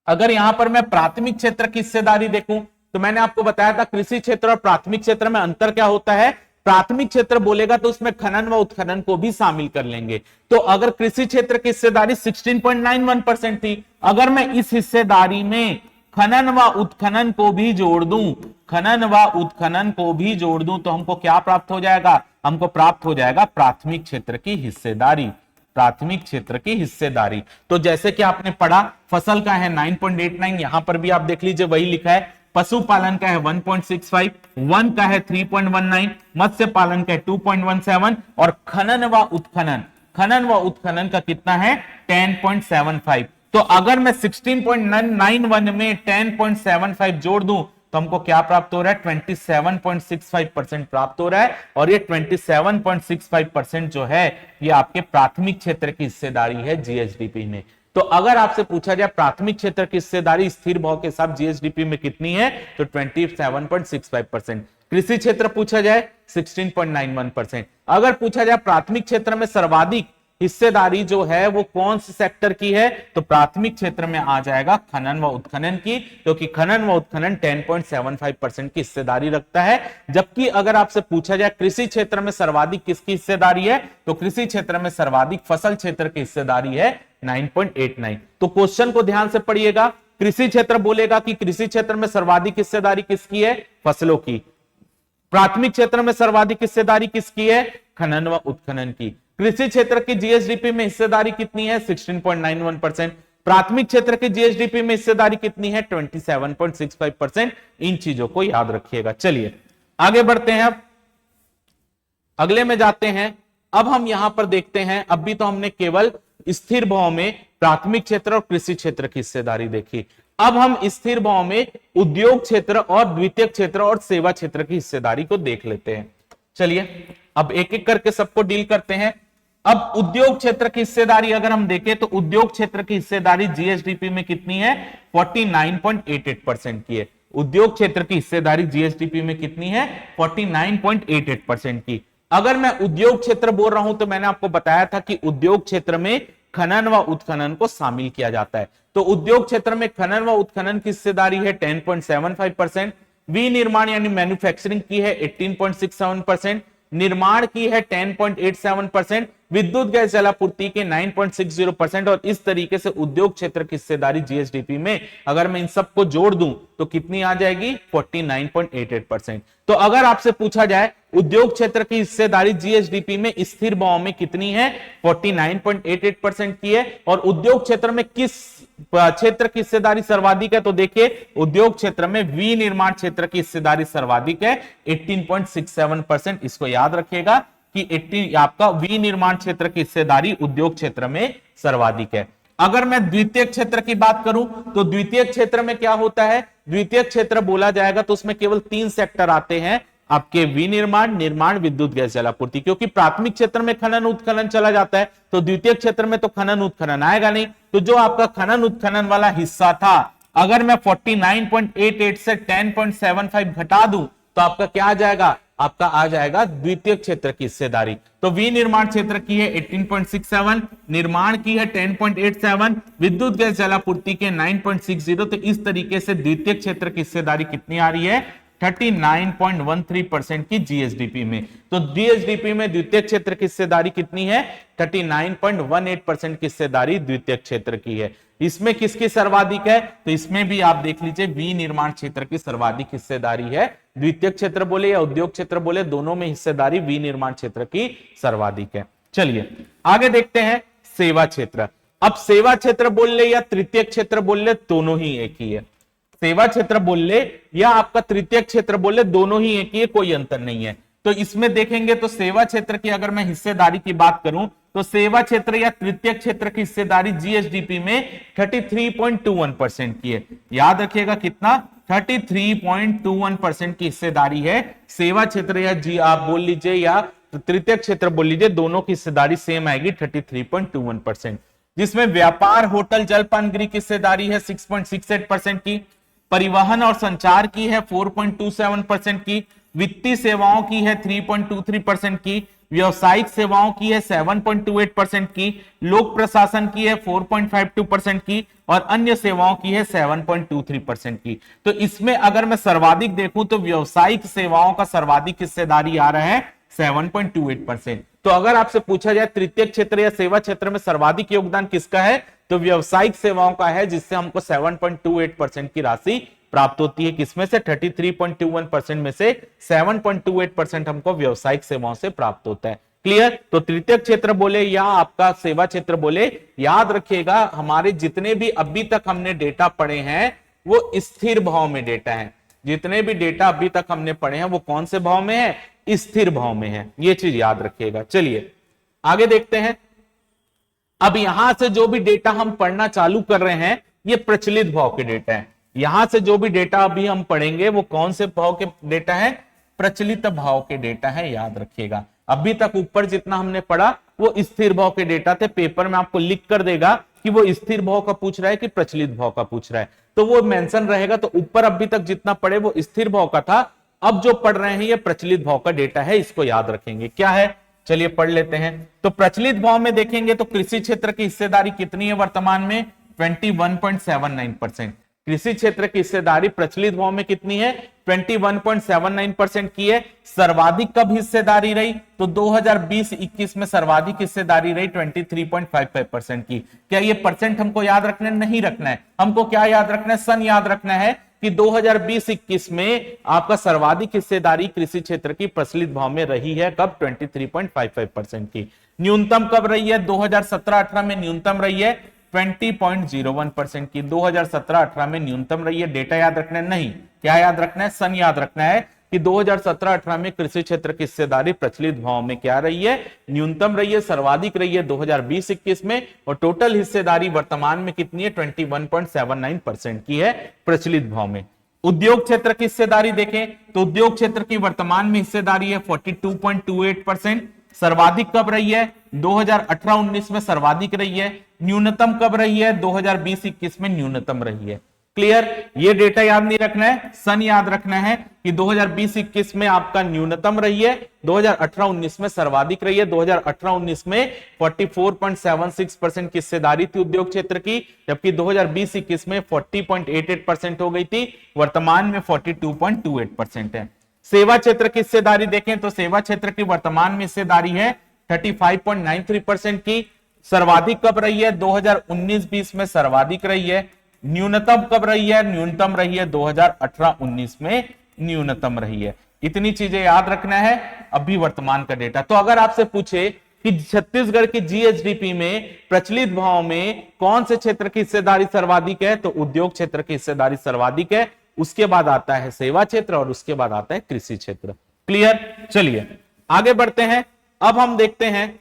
अगर यहां पर मैं प्राथमिक क्षेत्र की हिस्सेदारी देखूं, तो मैंने आपको बताया था कृषि क्षेत्र और प्राथमिक क्षेत्र में अंतर क्या होता है। प्राथमिक क्षेत्र बोलेगा तो उसमें खनन व उत्खनन को भी शामिल कर लेंगे। तो अगर कृषि क्षेत्र की हिस्सेदारी 16.91% थी, अगर मैं इस हिस्सेदारी में खनन व उत्खनन को भी जोड़ दूं, खनन व उत्खनन को भी जोड़ दूं, तो हमको क्या प्राप्त हो जाएगा? हमको प्राप्त हो जाएगा प्राथमिक क्षेत्र की हिस्सेदारी। प्राथमिक क्षेत्र की हिस्सेदारी, तो जैसे कि आपने पढ़ा, फसल का है 9.89, यहां पर भी आप देख लीजिए वही लिखा है। पशुपालन का है 1.65, वन का है 3.19, मत्स्य पालन का है 2.17, और खनन व उत्खनन, खनन व उत्खनन का कितना है? 10.75। तो अगर मैं 16.91 में 10.75 जोड़ दूं, तो हमको क्या प्राप्त हो रहा है? 27.65% प्राप्त हो रहा है। और ये 27.65% जो है, ये आपके प्राथमिक क्षेत्र की हिस्सेदारी है जीएसडीपी में। तो अगर आपसे पूछा जाए प्राथमिक क्षेत्र की हिस्सेदारी स्थिर भाव के साथ जीएसडीपी में कितनी है, तो 27.65%। कृषि क्षेत्र पूछा जाए 16.91%। अगर पूछा जाए प्राथमिक क्षेत्र में सर्वाधिक हिस्सेदारी जो है वो कौन से सेक्टर की है, तो प्राथमिक क्षेत्र में आ जाएगा खनन व उत्खनन की, क्योंकि खनन व उत्खनन 10.75% की हिस्सेदारी रखता है। जबकि अगर आपसे पूछा जाए कृषि क्षेत्र में सर्वाधिक किसकी हिस्सेदारी है, तो कृषि क्षेत्र में सर्वाधिक फसल क्षेत्र की हिस्सेदारी है 9.89। तो क्वेश्चन को ध्यान से पढ़िएगा। कृषि क्षेत्र बोलेगा कि कृषि क्षेत्र में सर्वाधिक हिस्सेदारी किसकी है? फसलों की। प्राथमिक क्षेत्र में सर्वाधिक हिस्सेदारी किसकी है? खनन व उत्खनन की। कृषि क्षेत्र की जीएसडीपी में हिस्सेदारी कितनी है? 16.91%। प्राथमिक क्षेत्र की जीएसडीपी में हिस्सेदारी कितनी है? 27.65%। इन चीजों को याद रखिएगा। चलिए आगे बढ़ते हैं, अब अगले में जाते हैं। अब हम यहां पर देखते हैं, अभी तो हमने केवल स्थिर भाव में प्राथमिक क्षेत्र और कृषि क्षेत्र की हिस्सेदारी देखी। अब हम स्थिर भाव में उद्योग क्षेत्र और द्वितीयक क्षेत्र और सेवा क्षेत्र की हिस्सेदारी को देख लेते हैं। चलिए अब एक एक करके सबको डील करते हैं। अब उद्योग क्षेत्र की हिस्सेदारी अगर हम देखें, तो उद्योग क्षेत्र की हिस्सेदारी जीएसडीपी में कितनी है? 49.88% की है। उद्योग क्षेत्र की हिस्सेदारी जीएसडीपी में कितनी है? 49.88% की। अगर मैं उद्योग क्षेत्र बोल रहा हूं, तो मैंने आपको बताया था कि उद्योग क्षेत्र में खनन व उत्खनन को शामिल किया जाता है। तो उद्योग क्षेत्र में खनन व उत्खनन की हिस्सेदारी है 10.75%, विनिर्माण यानी मैन्युफैक्चरिंग की है 18.67%, निर्माण की है 10.87%, विद्युत गैस जलापूर्ति के 9.60% और इस तरीके से उद्योग क्षेत्र की हिस्सेदारी जीएसडीपी में अगर मैं इन सबको जोड़ दूं तो कितनी आ जाएगी 49.88%। तो अगर आपसे पूछा जाए उद्योग क्षेत्र की हिस्सेदारी जीएसडीपी में स्थिर भाव में कितनी है 49.88% की है, और उद्योग क्षेत्र में किस क्षेत्र की हिस्सेदारी सर्वाधिक है, तो देखिए उद्योग क्षेत्र में विनिर्माण क्षेत्र की हिस्सेदारी सर्वाधिक है 18.67%। इसको याद रखिएगा कि 18 आपका विनिर्माण क्षेत्र की हिस्सेदारी उद्योग क्षेत्र में सर्वाधिक है। अगर मैं द्वितीय क्षेत्र की बात करूं तो द्वितीय क्षेत्र में क्या होता है, द्वितीय क्षेत्र बोला जाएगा तो उसमें केवल 3 सेक्टर आते हैं आपके विनिर्माण, निर्माण, विद्युत गैस जलापूर्ति, क्योंकि प्राथमिक क्षेत्र में खनन उत्खनन चला जाता है तो द्वितीय क्षेत्र में तो खनन उत्खनन आएगा नहीं। तो जो आपका खनन उत्खनन वाला हिस्सा था अगर मैं 49.88 से 10.75 घटा दूं तो आपका क्या आ जाएगा, आपका आ जाएगा द्वितीय क्षेत्र की हिस्सेदारी। तो विनिर्माण क्षेत्र की है 18.67, निर्माण की है 10.87, विद्युत गैस जलापूर्ति के 9.60। तो इस तरीके से द्वितीय क्षेत्र की हिस्सेदारी कितनी आ रही है 39.13% की जीएसडीपी में। तो जीएसडीपी में द्वितीय क्षेत्र की हिस्सेदारी कितनी है 39.18% की हिस्सेदारी द्वितीय क्षेत्र की है। इसमें किसकी सर्वाधिक है, तो इसमें भी आप देख लीजिए विनिर्माण क्षेत्र की सर्वाधिक हिस्सेदारी है। द्वितीय क्षेत्र बोले या उद्योग क्षेत्र बोले, दोनों में हिस्सेदारी विनिर्माण क्षेत्र की सर्वाधिक है। चलिए आगे देखते हैं सेवा क्षेत्र। अब सेवा क्षेत्र बोल ले या तृतीय क्षेत्र बोल ले, दोनों ही एक ही है। सेवा क्षेत्र बोल ले या आपका तृतीय क्षेत्र बोल ले, दोनों ही एक ही है, कोई अंतर नहीं है। तो इसमें देखेंगे तो सेवा क्षेत्र की अगर मैं हिस्सेदारी की बात करूं तो सेवा क्षेत्र या तृतीय क्षेत्र की हिस्सेदारी जीएसडीपी में 33.21% की है। याद रखिएगा कितना 33.21% की हिस्सेदारी है सेवा क्षेत्र या जी आप बोल लीजिए या तृतीय क्षेत्र बोल लीजिए, दोनों की हिस्सेदारी सेम आएगी 33.21%। जिसमें व्यापार, होटल, जलपान गृह की हिस्सेदारी है 6.68% की, परिवहन और संचार की है 4.27% की, वित्तीय सेवाओं की है 3.23% की, व्यवसायिक सेवाओं की है 7.28% की, लोक प्रशासन की है 4.52% की और अन्य सेवाओं की है 7.23% की। तो इसमें अगर मैं सर्वाधिक देखूं तो व्यवसायिक सेवाओं का सर्वाधिक हिस्सेदारी आ रहा है 7.28%। तो अगर आपसे पूछा जाए तृतीय क्षेत्र या सेवा क्षेत्र में सर्वाधिक योगदान किसका है, तो व्यवसायिक सेवाओं का है, जिससे हमको 7.28% की राशि प्राप्त होती है। किसमें से 33.21% में से 7.28% हमको व्यवसायिक सेवाओं से प्राप्त होता है। क्लियर। तो तृतीय क्षेत्र बोले या आपका सेवा क्षेत्र बोले, याद रखिएगा हमारे जितने भी अभी तक हमने डेटा पढ़े हैं वो स्थिर भाव में डेटा है। जितने भी डेटा अभी तक हमने पढ़े हैं वो कौन से भाव में है, स्थिर भाव में है। ये चीज याद रखिएगा। चलिए आगे देखते हैं। अब यहां से जो भी डेटा हम पढ़ना चालू कर रहे हैं ये प्रचलित भाव के डेटा है। यहां से जो भी डेटा अभी हम पढ़ेंगे वो कौन से भाव के डेटा है, प्रचलित भाव के डेटा है। याद रखिएगा अभी तक ऊपर जितना हमने पढ़ा वो स्थिर भाव के डेटा थे। पेपर में आपको लिख कर देगा कि वो स्थिर भाव का पूछ रहा है कि प्रचलित भाव का पूछ रहा है, तो वो मेंशन रहेगा। तो ऊपर अभी तक जितना पढ़े वो स्थिर भाव का था, अब जो पढ़ रहे हैं ये प्रचलित भाव का डेटा है। इसको याद रखेंगे क्या है, चलिए पढ़ लेते हैं। तो प्रचलित भाव में देखेंगे तो कृषि क्षेत्र की हिस्सेदारी कितनी है वर्तमान में 21.79%। कृषि क्षेत्र की हिस्सेदारी प्रचलित भाव में कितनी है 21.79% की है। सर्वाधिक कब हिस्सेदारी रही, तो 2020-21 में सर्वाधिक हिस्सेदारी रही 23.55% की। क्या ये परसेंट हमको याद रखना नहीं रखना है, हमको क्या याद रखना है, सन याद रखना है कि 2020-21 में आपका सर्वाधिक हिस्सेदारी कृषि क्षेत्र की प्रचलित भाव में रही है कब 23.55% की। न्यूनतम कब रही है, 2017-18 में न्यूनतम रही है 20.01% की। 2017-18 में न्यूनतम रही है। डेटा याद रखना है नहीं, क्या याद रखना है, सन याद रखना है कि 2017-18 में कृषि क्षेत्र की हिस्सेदारी प्रचलित भाव में क्या रही है, न्यूनतम रही है। सर्वाधिक रही है 2020-21 में और टोटल हिस्सेदारी वर्तमान में कितनी है 21.79% की है प्रचलित भाव में। उद्योग क्षेत्र की हिस्सेदारी देखें तो उद्योग क्षेत्र की वर्तमान में हिस्सेदारी है 42.28%। सर्वाधिक कब रही है, 2018-19 में सर्वाधिक रही है। न्यूनतम कब रही है, 2020-21 में न्यूनतम रही है। क्लियर? ये डेटा याद नहीं रखना है, सन याद रखना है कि 2020-21 में आपका न्यूनतम रही है, 2018-19 में सर्वाधिक रही है। 2018-19 में 44.76% की हिस्सेदारी थी उद्योग क्षेत्र की, जबकि 2020-21 में 40.88% हो गई थी, वर्तमान में 42.28% है। सेवा क्षेत्र की हिस्सेदारी देखें तो सेवा क्षेत्र की वर्तमान में हिस्सेदारी है 35.93% की। सर्वाधिक कब रही है? 2019-20 में सर्वाधिक रही है। न्यूनतम कब रही है? न्यूनतम रही है 2018-19 में न्यूनतम रही है। इतनी चीजें याद रखना है अभी वर्तमान का डेटा। तो अगर आपसे पूछे कि छत्तीसगढ़ की जीएसडीपी में प्रचलित भाव में कौन से क्षेत्र की हिस्सेदारी सर्वाधिक है, तो उद्योग क्षेत्र की हिस्सेदारी सर्वाधिक है, उसके बाद आता है सेवा क्षेत्र और उसके बाद आता है कृषि क्षेत्र। क्लियर? चलिए आगे बढ़ते हैं। अब हम देखते हैं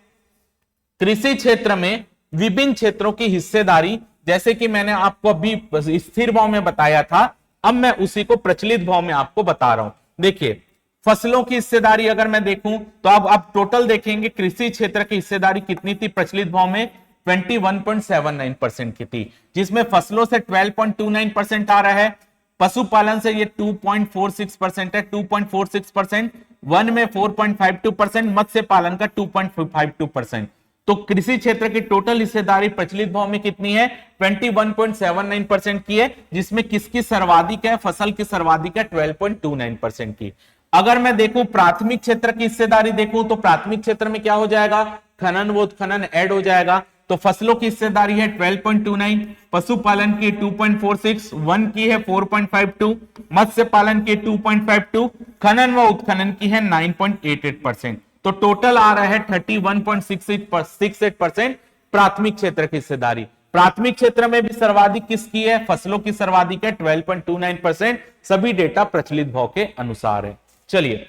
कृषि क्षेत्र में विभिन्न क्षेत्रों की हिस्सेदारी, जैसे कि मैंने आपको अभी स्थिर भाव में बताया था, अब मैं उसी को प्रचलित भाव में आपको बता रहा हूं। देखिए फसलों की हिस्सेदारी अगर मैं देखूं तो अब आप टोटल देखेंगे कृषि क्षेत्र की हिस्सेदारी कितनी थी प्रचलित भाव में? 21.79% की थी, जिसमें फसलों से 12.29% आ रहा है, पशुपालन से ये 2.46% है, 2.46%, वन में 4.52%, मत्स्य पालन का 2.52%। तो कृषि क्षेत्र की टोटल हिस्सेदारी प्रचलित भाव में कितनी है? 21.79% की है, जिसमें किसकी सर्वाधिक है? फसल की सर्वाधिक है 12.29% की। अगर मैं देखूं प्राथमिक क्षेत्र की हिस्सेदारी देखूं तो प्राथमिक क्षेत्र में क्या हो जाएगा? खनन व उत्खनन ऐड हो जाएगा। तो फसलों की हिस्सेदारी है 12.29, पशुपालन की 2.46, वन की है 4.52, मत्स्य पालन की 2.52, खनन व उत्खनन की है 9.88%। तो टोटल आ रहा है 31.68% प्राथमिक क्षेत्र की हिस्सेदारी। प्राथमिक क्षेत्र में भी सर्वाधिक किसकी है? फसलों की सर्वाधिक है 12.29%। सभी डेटा प्रचलित भाव के अनुसार है। चलिए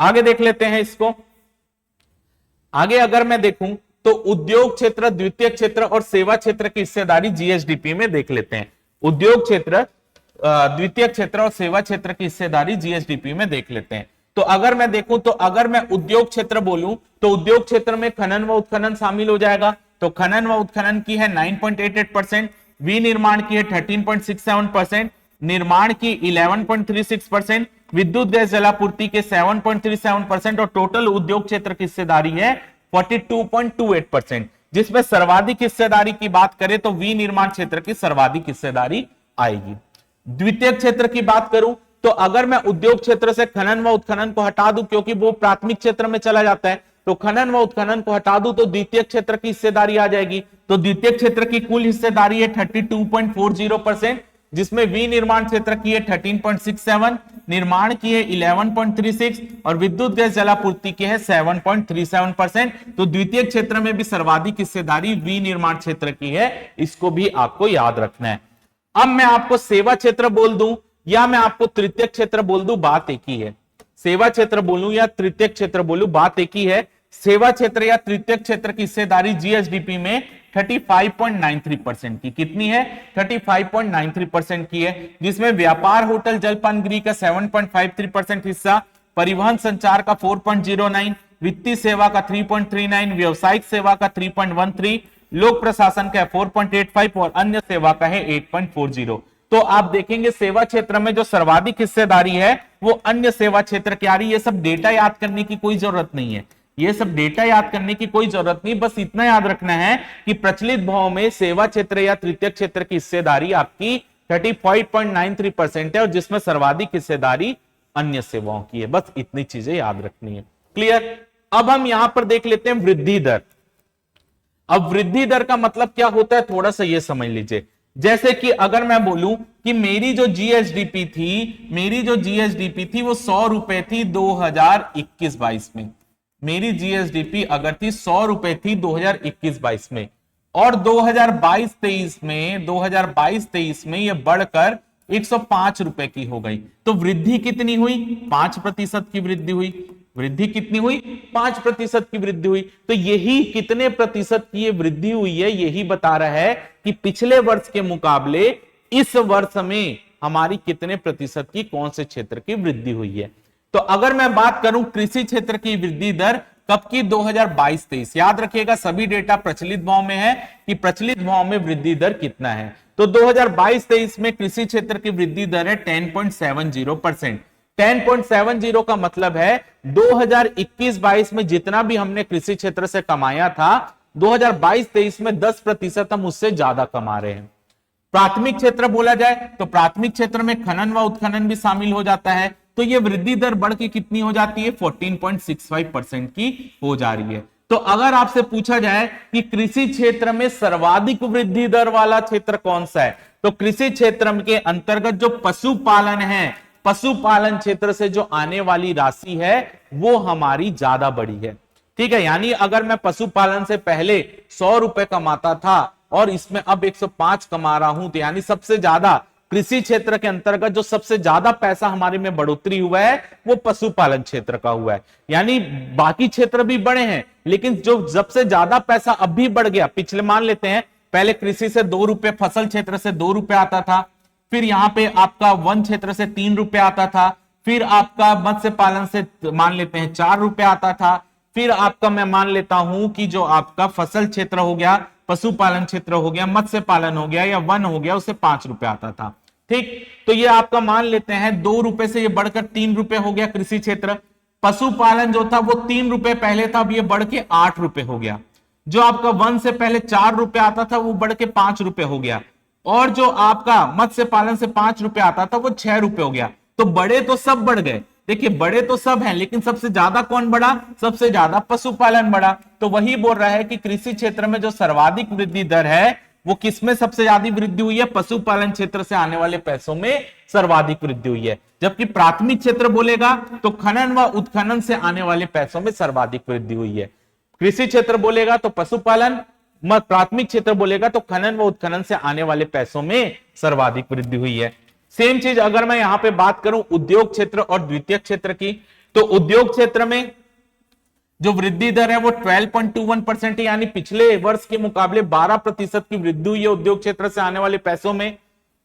आगे देख लेते हैं इसको। आगे अगर मैं देखूं तो उद्योग क्षेत्र, द्वितीय क्षेत्र और सेवा क्षेत्र की हिस्सेदारी जीएसडीपी में देख लेते हैं। उद्योग क्षेत्र, द्वितीय क्षेत्र और सेवा क्षेत्र की हिस्सेदारी जीएसडीपी में देख लेते हैं। तो अगर मैं देखूं तो अगर मैं उद्योग क्षेत्र बोलूं तो उद्योग क्षेत्र में खनन व उत्खनन शामिल हो जाएगा। तो खनन व उत्खनन की है 9.88%, विनिर्माण की है 13.67%, निर्माण की 11.36%, विद्युत गैस जलापूर्ति के 7.37% और टोटल उद्योग क्षेत्र की हिस्सेदारी है 42.28%, जिसमें सर्वाधिक हिस्सेदारी की बात करें तो विनिर्माण क्षेत्र की सर्वाधिक हिस्सेदारी आएगी। द्वितीय क्षेत्र की बात करूं तो अगर मैं उद्योग क्षेत्र से खनन व उत्खनन को हटा दूं, क्योंकि वो प्राथमिक क्षेत्र में चला जाता है, तो खनन व उत्खनन को हटा दूं तो द्वितीय क्षेत्र की हिस्सेदारी आ जाएगी। तो द्वितीय क्षेत्र की कुल हिस्सेदारी है 32.40%, जिसमें विनिर्माण क्षेत्र की है 13.67, निर्माण की है 11.36 और विद्युत गैस जलापूर्ति की है 7.37%। तो द्वितीय क्षेत्र में भी सर्वाधिक हिस्सेदारी विनिर्माण क्षेत्र की है, इसको भी आपको याद रखना है। अब मैं आपको सेवा क्षेत्र बोल दूं या मैं आपको तृतीय क्षेत्र बोल दूं, बात एक ही है। सेवा क्षेत्र बोलूं या तृतीय क्षेत्र बोलूं, बात एक ही है। सेवा क्षेत्र या तृतीय क्षेत्र की हिस्सेदारी जीएसडीपी में 35.93% की कितनी है? 35.93% की है, जिसमें व्यापार, होटल, जलपान गृह का 7.53% हिस्सा, परिवहन संचार का 4.09, वित्तीय सेवा का 3.39, व्यवसायिक सेवा का 3.13, लोक प्रशासन का 4.85 और अन्य सेवा का है 8.40। तो आप देखेंगे सेवा क्षेत्र में जो सर्वाधिक हिस्सेदारी है वो अन्य सेवा क्षेत्र की आ रही है। ये सब डेटा याद करने की कोई जरूरत नहीं है, ये सब डेटा याद करने की कोई जरूरत नहीं, बस इतना याद रखना है कि प्रचलित भाव में सेवा क्षेत्र या तृतीय क्षेत्र की हिस्सेदारी आपकी 35.93% है और जिसमें सर्वाधिक हिस्सेदारी अन्य सेवाओं की है। बस इतनी चीजें याद रखनी है। क्लियर? अब हम यहां पर देख लेते हैं वृद्धि दर। अब वृद्धि दर का मतलब क्या होता है, थोड़ा सा ये समझ लीजिए। जैसे कि अगर मैं बोलूं कि मेरी जो जीएसडीपी थी वो 100 रुपए थी 2021-22 में। मेरी जीएसडीपी अगर थी 100 रुपए थी 2021-22 में और 2022-23 में ये बढ़कर 105 रुपए की हो गई, तो वृद्धि कितनी हुई? 5% की वृद्धि हुई। वृद्धि कितनी हुई? 5% की वृद्धि हुई। तो यही कितने प्रतिशत की ये वृद्धि हुई है, यही बता रहा है कि पिछले वर्ष के मुकाबले इस वर्ष में हमारी कितने प्रतिशत की, कौन से क्षेत्र की वृद्धि हुई है। तो अगर मैं बात करूं कृषि क्षेत्र की वृद्धि दर कब की? 2022-23। याद रखिएगा सभी डेटा प्रचलित भाव में है कि प्रचलित भाव में वृद्धि दर कितना है। तो 2022-23 में कृषि क्षेत्र की वृद्धि दर है 10.70%। 10.70 का मतलब है 2021-22 में जितना भी हमने कृषि क्षेत्र से कमाया था, 2022-23 में 10% हम उससे ज्यादा कमा रहे हैं। प्राथमिक क्षेत्र बोला जाए तो प्राथमिक क्षेत्र में खनन व उत्खनन भी शामिल हो जाता है, तो यह वृद्धि दर बढ़ के कितनी हो जाती है, 14.65% की हो जा रही है। तो अगर आपसे पूछा जाए कि कृषि क्षेत्र में सर्वाधिक वृद्धि दर वाला क्षेत्र कौन सा है, तो कृषि क्षेत्र के अंतर्गत जो पशुपालन है, पशुपालन क्षेत्र से जो आने वाली राशि है वो हमारी ज्यादा बड़ी है। ठीक है, यानी अगर मैं पशुपालन से पहले 100 रुपए कमाता था और इसमें अब 105 कमा रहा हूं, तो यानी सबसे ज्यादा कृषि क्षेत्र के अंतर्गत जो सबसे ज्यादा पैसा हमारे में बढ़ोतरी हुआ है वो पशुपालन क्षेत्र का हुआ है। यानी बाकी क्षेत्र भी बढ़े हैं, लेकिन जो सबसे ज्यादा पैसा अब भी बढ़ गया, पिछले मान लेते हैं पहले कृषि से 2 रुपए, फसल क्षेत्र से 2 रुपए आता था, फिर यहां पे आपका वन क्षेत्र से 3 रुपए आता था, फिर आपका मत्स्य पालन से मान लेते हैं 4 रुपए आता था, फिर आपका मैं मान लेता हूं कि जो आपका फसल क्षेत्र हो गया, पशुपालन क्षेत्र हो गया, मत्स्य पालन हो गया या वन हो गया, उससे 5 रुपए आता था। ठीक, तो ये आपका मान लेते हैं 2 रुपए से ये बढ़कर 3 रुपए हो गया कृषि क्षेत्र। पशुपालन जो था वो 3 रुपए पहले था, अब ये बढ़ के 8 रुपए हो गया। जो आपका वन से पहले 4 रुपए आता था वो बढ़ के 5 रुपए हो गया, और जो आपका मत्स्य पालन से 5 रुपए आता था वो 6 रुपए हो गया। तो बड़े तो सब बढ़ गए, देखिए बड़े तो सब हैं, लेकिन सबसे ज्यादा कौन बढ़ा, सबसे ज्यादा पशुपालन बढ़ा। तो वही बोल रहा है कि कृषि क्षेत्र में जो सर्वाधिक वृद्धि दर है वो किसमें सबसे ज्यादा वृद्धि हुई है, पशुपालन क्षेत्र से आने वाले पैसों में सर्वाधिक वृद्धि हुई है। जबकि प्राथमिक क्षेत्र बोलेगा तो खनन व उत्खनन से आने वाले पैसों में सर्वाधिक वृद्धि हुई है। कृषि क्षेत्र बोलेगा तो पशुपालन, प्राथमिक क्षेत्र बोलेगा तो खनन व उत्खनन से आने वाले पैसों में सर्वाधिक वृद्धि हुई है। सेम चीज अगर मैं यहां पे बात करूं उद्योग क्षेत्र और द्वितीयक क्षेत्र की, तो उद्योग क्षेत्र में जो वृद्धि दर है वो 12.21% है, यानी पिछले वर्ष के मुकाबले 12% की वृद्धि हुई है उद्योग क्षेत्र से आने वाले पैसों में।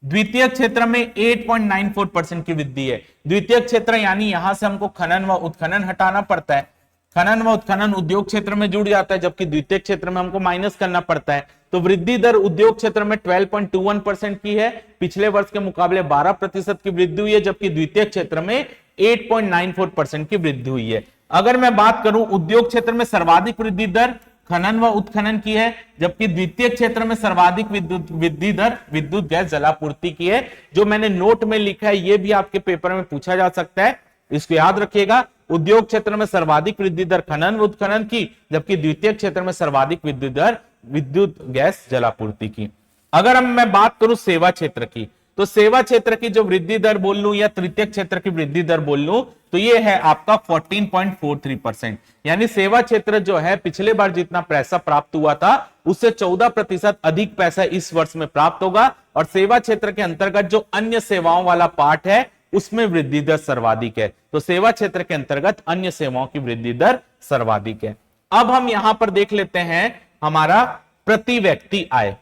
द्वितीय क्षेत्र में 8.94% की वृद्धि है। द्वितीय क्षेत्र यानी यहां से हमको खनन व उत्खनन हटाना पड़ता है, खनन व उत्खनन उद्योग क्षेत्र में जुड़ जाता है, जबकि द्वितीय क्षेत्र में हमको माइनस करना पड़ता है। तो वृद्धि दर उद्योग क्षेत्र में 12.21% की है, पिछले वर्ष के मुकाबले 12% की वृद्धि हुई है, जबकि द्वितीय क्षेत्र में 8.94% की वृद्धि हुई है। अगर मैं बात करूं उद्योग क्षेत्र में सर्वाधिक वृद्धि दर खनन व उत्खनन की है, जबकि द्वितीय क्षेत्र में सर्वाधिक वृद्धि दर विद्युत गैस जलापूर्ति की है। जो मैंने नोट में लिखा है ये भी आपके पेपर में पूछा जा सकता है, इसको याद रखिएगा। उद्योग क्षेत्र में सर्वाधिक वृद्धि दर खनन व उत्खनन की, जबकि द्वितीय क्षेत्र में सर्वाधिक वृद्धि दर विद्युत गैस जलापूर्ति की। अगर हम मैं बात करूं सेवा क्षेत्र की, तो सेवा क्षेत्र की जो वृद्धि दर बोल लूं या तृतीय क्षेत्र की वृद्धि दर बोल लूं तो ये है आपका 14.43%। यानी सेवा क्षेत्र जो है पिछले बार जितना पैसा प्राप्त हुआ था उससे 14% अधिक पैसा इस वर्ष में प्राप्त होगा, और सेवा क्षेत्र के अंतर्गत जो अन्य सेवाओं वाला पार्ट है उसमें वृद्धि दर सर्वाधिक है। तो सेवा क्षेत्र के अंतर्गत अन्य सेवाओं की वृद्धि दर सर्वाधिक है। अब हम यहां पर देख लेते हैं हमारा प्रति व्यक्ति आय।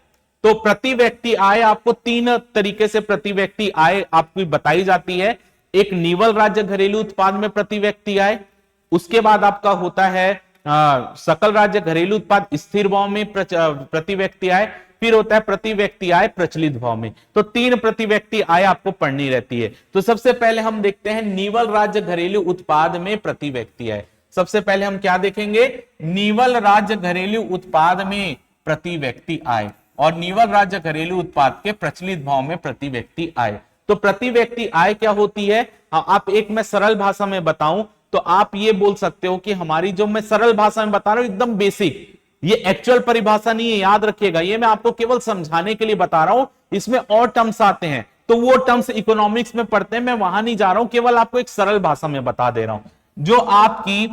तो प्रति व्यक्ति आय आपको 3 तरीके से प्रति व्यक्ति आय आपको बताई जाती है। एक निवल राज्य घरेलू उत्पाद में प्रति व्यक्ति आय, उसके बाद आपका होता है सकल राज्य घरेलू उत्पाद स्थिर भाव में प्रति व्यक्ति आय, फिर होता है प्रति व्यक्ति आय प्रचलित भाव में। तो 3 प्रति व्यक्ति आय आपको पढ़नी रहती है। तो सबसे पहले हम देखते हैं निवल राज्य घरेलू उत्पाद में प्रति व्यक्ति आय। सबसे पहले हम क्या देखेंगे, निवल राज्य घरेलू उत्पाद में प्रति व्यक्ति आय और निवल राज्य घरेलू उत्पाद के प्रचलित भाव में प्रति व्यक्ति आय। तो प्रति व्यक्ति आय क्या होती है, आप एक मैं सरल भाषा में बताऊं तो आप ये बोल सकते हो कि हमारी जो मैं सरल भाषा में बता रहा हूं एकदम बेसिक, ये एक्चुअल परिभाषा नहीं है, याद रखिएगा। ये मैं आपको केवल समझाने के लिए बता रहा हूं, इसमें और टर्म्स आते हैं तो वो टर्म्स इकोनॉमिक्स में पढ़ते हैं, मैं वहां नहीं जा रहा हूं, केवल आपको एक सरल भाषा में बता दे रहा हूं। जो आपकी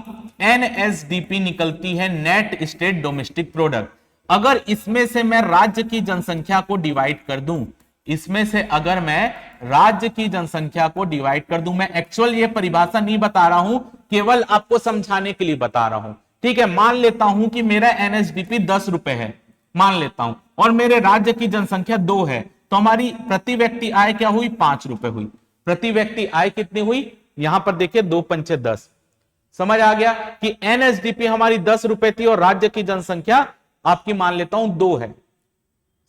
एनएसडीपी निकलती है, नेट स्टेट डोमेस्टिक प्रोडक्ट, अगर इसमें से मैं राज्य की जनसंख्या को डिवाइड कर दूं, इसमें से अगर मैं राज्य की जनसंख्या को डिवाइड कर दूं, मैं एक्चुअल ये परिभाषा नहीं बता रहा हूं, केवल आपको समझाने के लिए बता रहा हूं। ठीक है, मान लेता हूं कि मेरा एनएसडीपी 10 रुपए है, मान लेता हूं, और मेरे राज्य की जनसंख्या 2 है, तो हमारी प्रति व्यक्ति आय क्या हुई, 5 रुपए हुई। प्रति व्यक्ति आय कितनी हुई, यहां पर देखिए 2 पंचे 10। समझ आ गया कि एनएसडीपी हमारी 10 रुपए थी और राज्य की जनसंख्या आपकी मान लेता हूं 2 है।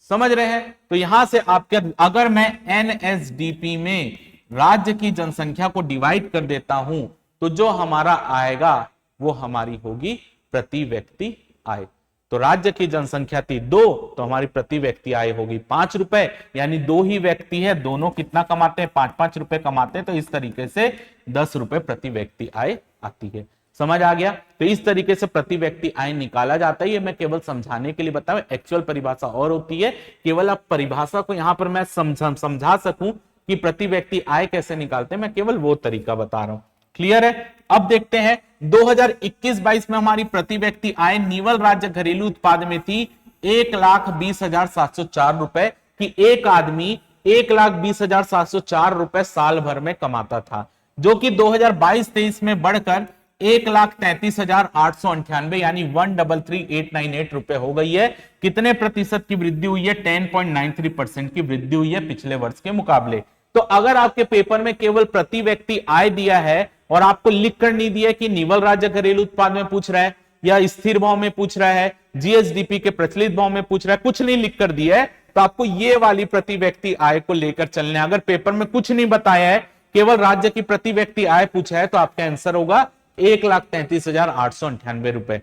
समझ रहे हैं? तो यहां से आपके, अगर मैं एनएसडीपी में राज्य की जनसंख्या को डिवाइड कर देता हूं तो जो हमारा आएगा वो हमारी होगी प्रति व्यक्ति आय। तो राज्य की जनसंख्या थी 2, तो हमारी प्रति व्यक्ति आय होगी 5 रुपए, यानी 2 ही व्यक्ति है, दोनों कितना कमाते हैं, 5-5 रुपए कमाते हैं, तो इस तरीके से 10 रुपए प्रति व्यक्ति आय आती है। समझ आ गया? तो इस तरीके से प्रति व्यक्ति आय निकाला जाता है। ये मैं केवल समझाने के लिए बताऊं, एक्चुअल परिभाषा और होती है, केवल आप परिभाषा को यहां पर मैं समझा सकूं कि प्रति व्यक्ति आय कैसे निकालते हैं, मैं केवल वो तरीका बता रहा हूं। क्लियर है? अब देखते हैं 2021-22 में हमारी प्रति व्यक्ति आय निवल राज्य घरेलू उत्पाद में थी 1,20,704 रुपए, कि एक आदमी 1,20,704 रुपए साल भर में कमाता था, जो कि 2022-23 में बढ़कर 1,33,898 यानी 1,33,898 रुपए हो गई है। कितने प्रतिशत की वृद्धि हुई है? 10.93% की वृद्धि हुई है पिछले वर्ष के मुकाबले। तो अगर आपके पेपर में केवल प्रति व्यक्ति आय दिया है और आपको लिख कर नहीं दिया कि निवल राज्य घरेलू उत्पाद में पूछ रहा है या स्थिर भाव में पूछ रहा है, जीएसडीपी के प्रचलित भाव में पूछ रहा है, कुछ नहीं लिख कर दिया है, तो आपको ये वाली प्रति व्यक्ति आय को लेकर चलना है। अगर पेपर में कुछ नहीं बताया है, केवल राज्य की प्रति व्यक्ति आय पूछा है, तो आपका आंसर होगा 1,33,898 रुपए।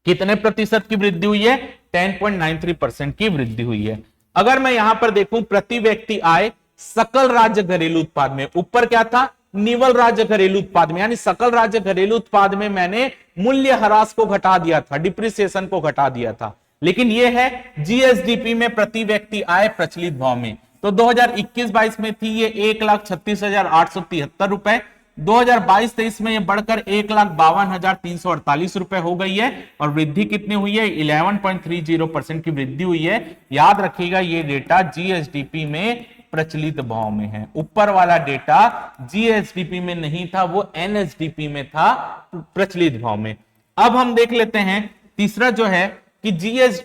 कितने प्रतिशत की वृद्धि हुई है? 10.93% की वृद्धि हुई है। अगर मैं यहां पर देखूं प्रति व्यक्ति आय सकल राज्य घरेलू उत्पाद में, ऊपर क्या था? निवल राज्य घरेलू उत्पाद में, यानी सकल राज्य घरेलू उत्पाद में मैंने मूल्य ह्रास को घटा दिया था, डिप्रिसिएशन को घटा दिया था, लेकिन यह है जीएसडीपी में प्रति व्यक्ति आय प्रचलित भाव में। तो 2021-22 में थी ये 1,36,873 रुपए, 2022-23 में ये बढ़कर 1,52,348 रुपए हो गई है, और वृद्धि कितनी हुई है? 11.30% की वृद्धि हुई है। याद रखिएगा ये डेटा जीएसडीपी में प्रचलित भाव में है, ऊपर वाला डेटा जीएसडीपी में नहीं था, वो एनएसडीपी में था, प्रचलित भाव में। अब हम देख लेते हैं तीसरा जो है कि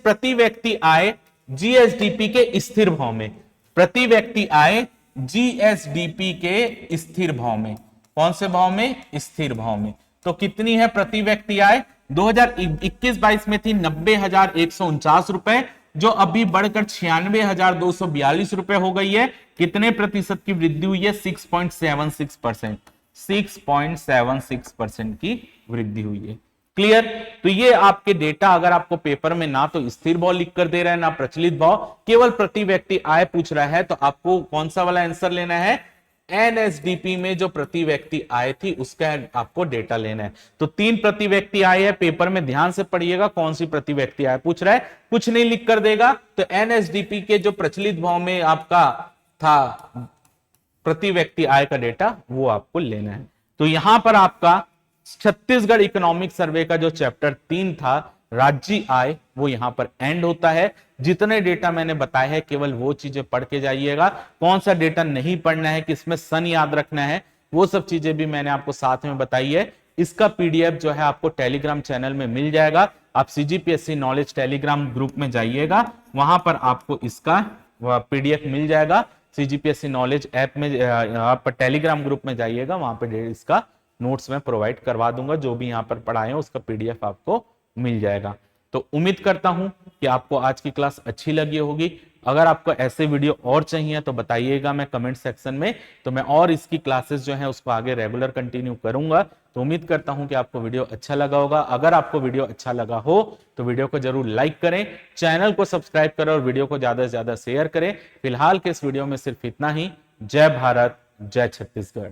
प्रति व्यक्ति आय जीएसडीपी के स्थिर भाव में, प्रति व्यक्ति आय जीएसडीपी के स्थिर भाव में, कौन से भाव में? स्थिर भाव में। तो कितनी है प्रति व्यक्ति आय? 2021-22 में थी 90,149 रुपए, जो अभी बढ़कर 96,242 रुपए हो गई है। कितने प्रतिशत की वृद्धि हुई है? 6.76%, 6.76% की वृद्धि हुई है। क्लियर? तो ये आपके डेटा, अगर आपको पेपर में ना तो स्थिर भाव लिख कर दे रहा है ना प्रचलित भाव, केवल प्रति व्यक्ति आय पूछ रहा है, तो आपको कौन सा वाला आंसर लेना है? एनएसडीपी में जो प्रति व्यक्ति आय थी उसका आपको डेटा लेना है। तो 3 प्रति व्यक्ति आय है, पेपर में ध्यान से पढ़िएगा कौन सी प्रति व्यक्ति आय पूछ रहा है, कुछ नहीं लिख कर देगा, तो एनएसडीपी के जो प्रचलित भाव में आपका था प्रति व्यक्ति आय का डेटा, वो आपको लेना है। तो यहां पर आपका छत्तीसगढ़ इकोनॉमिक सर्वे का जो चैप्टर 3 था राज्य आय, वो यहां पर एंड होता है। जितने डेटा मैंने बताया है केवल वो चीजें पढ़ के जाइएगा, कौन सा डेटा नहीं पढ़ना है, किसमें सन याद रखना है, वो सब चीजें भी मैंने आपको साथ में बताई है। इसका पीडीएफ जो है आपको टेलीग्राम चैनल में मिल जाएगा। आप सीजीपीएससी नॉलेज टेलीग्राम ग्रुप में जाइएगा, वहां पर आपको इसका पीडीएफ मिल जाएगा। सीजीपीएससी नॉलेज ऐप में आप टेलीग्राम ग्रुप में जाइएगा, वहां पर इसका नोट्स में प्रोवाइड करवा दूंगा, जो भी यहाँ पर पढ़ाए हैं उसका पीडीएफ आपको मिल जाएगा। तो उम्मीद करता हूं कि आपको आज की क्लास अच्छी लगी होगी। अगर आपको ऐसे वीडियो और चाहिए तो बताइएगा मैं कमेंट सेक्शन में, तो मैं और इसकी क्लासेस जो है उसको आगे रेगुलर कंटिन्यू करूंगा। तो उम्मीद करता हूं कि आपको वीडियो अच्छा लगा होगा। अगर आपको वीडियो अच्छा लगा हो तो वीडियो को जरूर लाइक करें, चैनल को सब्सक्राइब करें और वीडियो को ज्यादा से ज्यादा शेयर करें। फिलहाल के इस वीडियो में सिर्फ इतना ही। जय भारत, जय छत्तीसगढ़।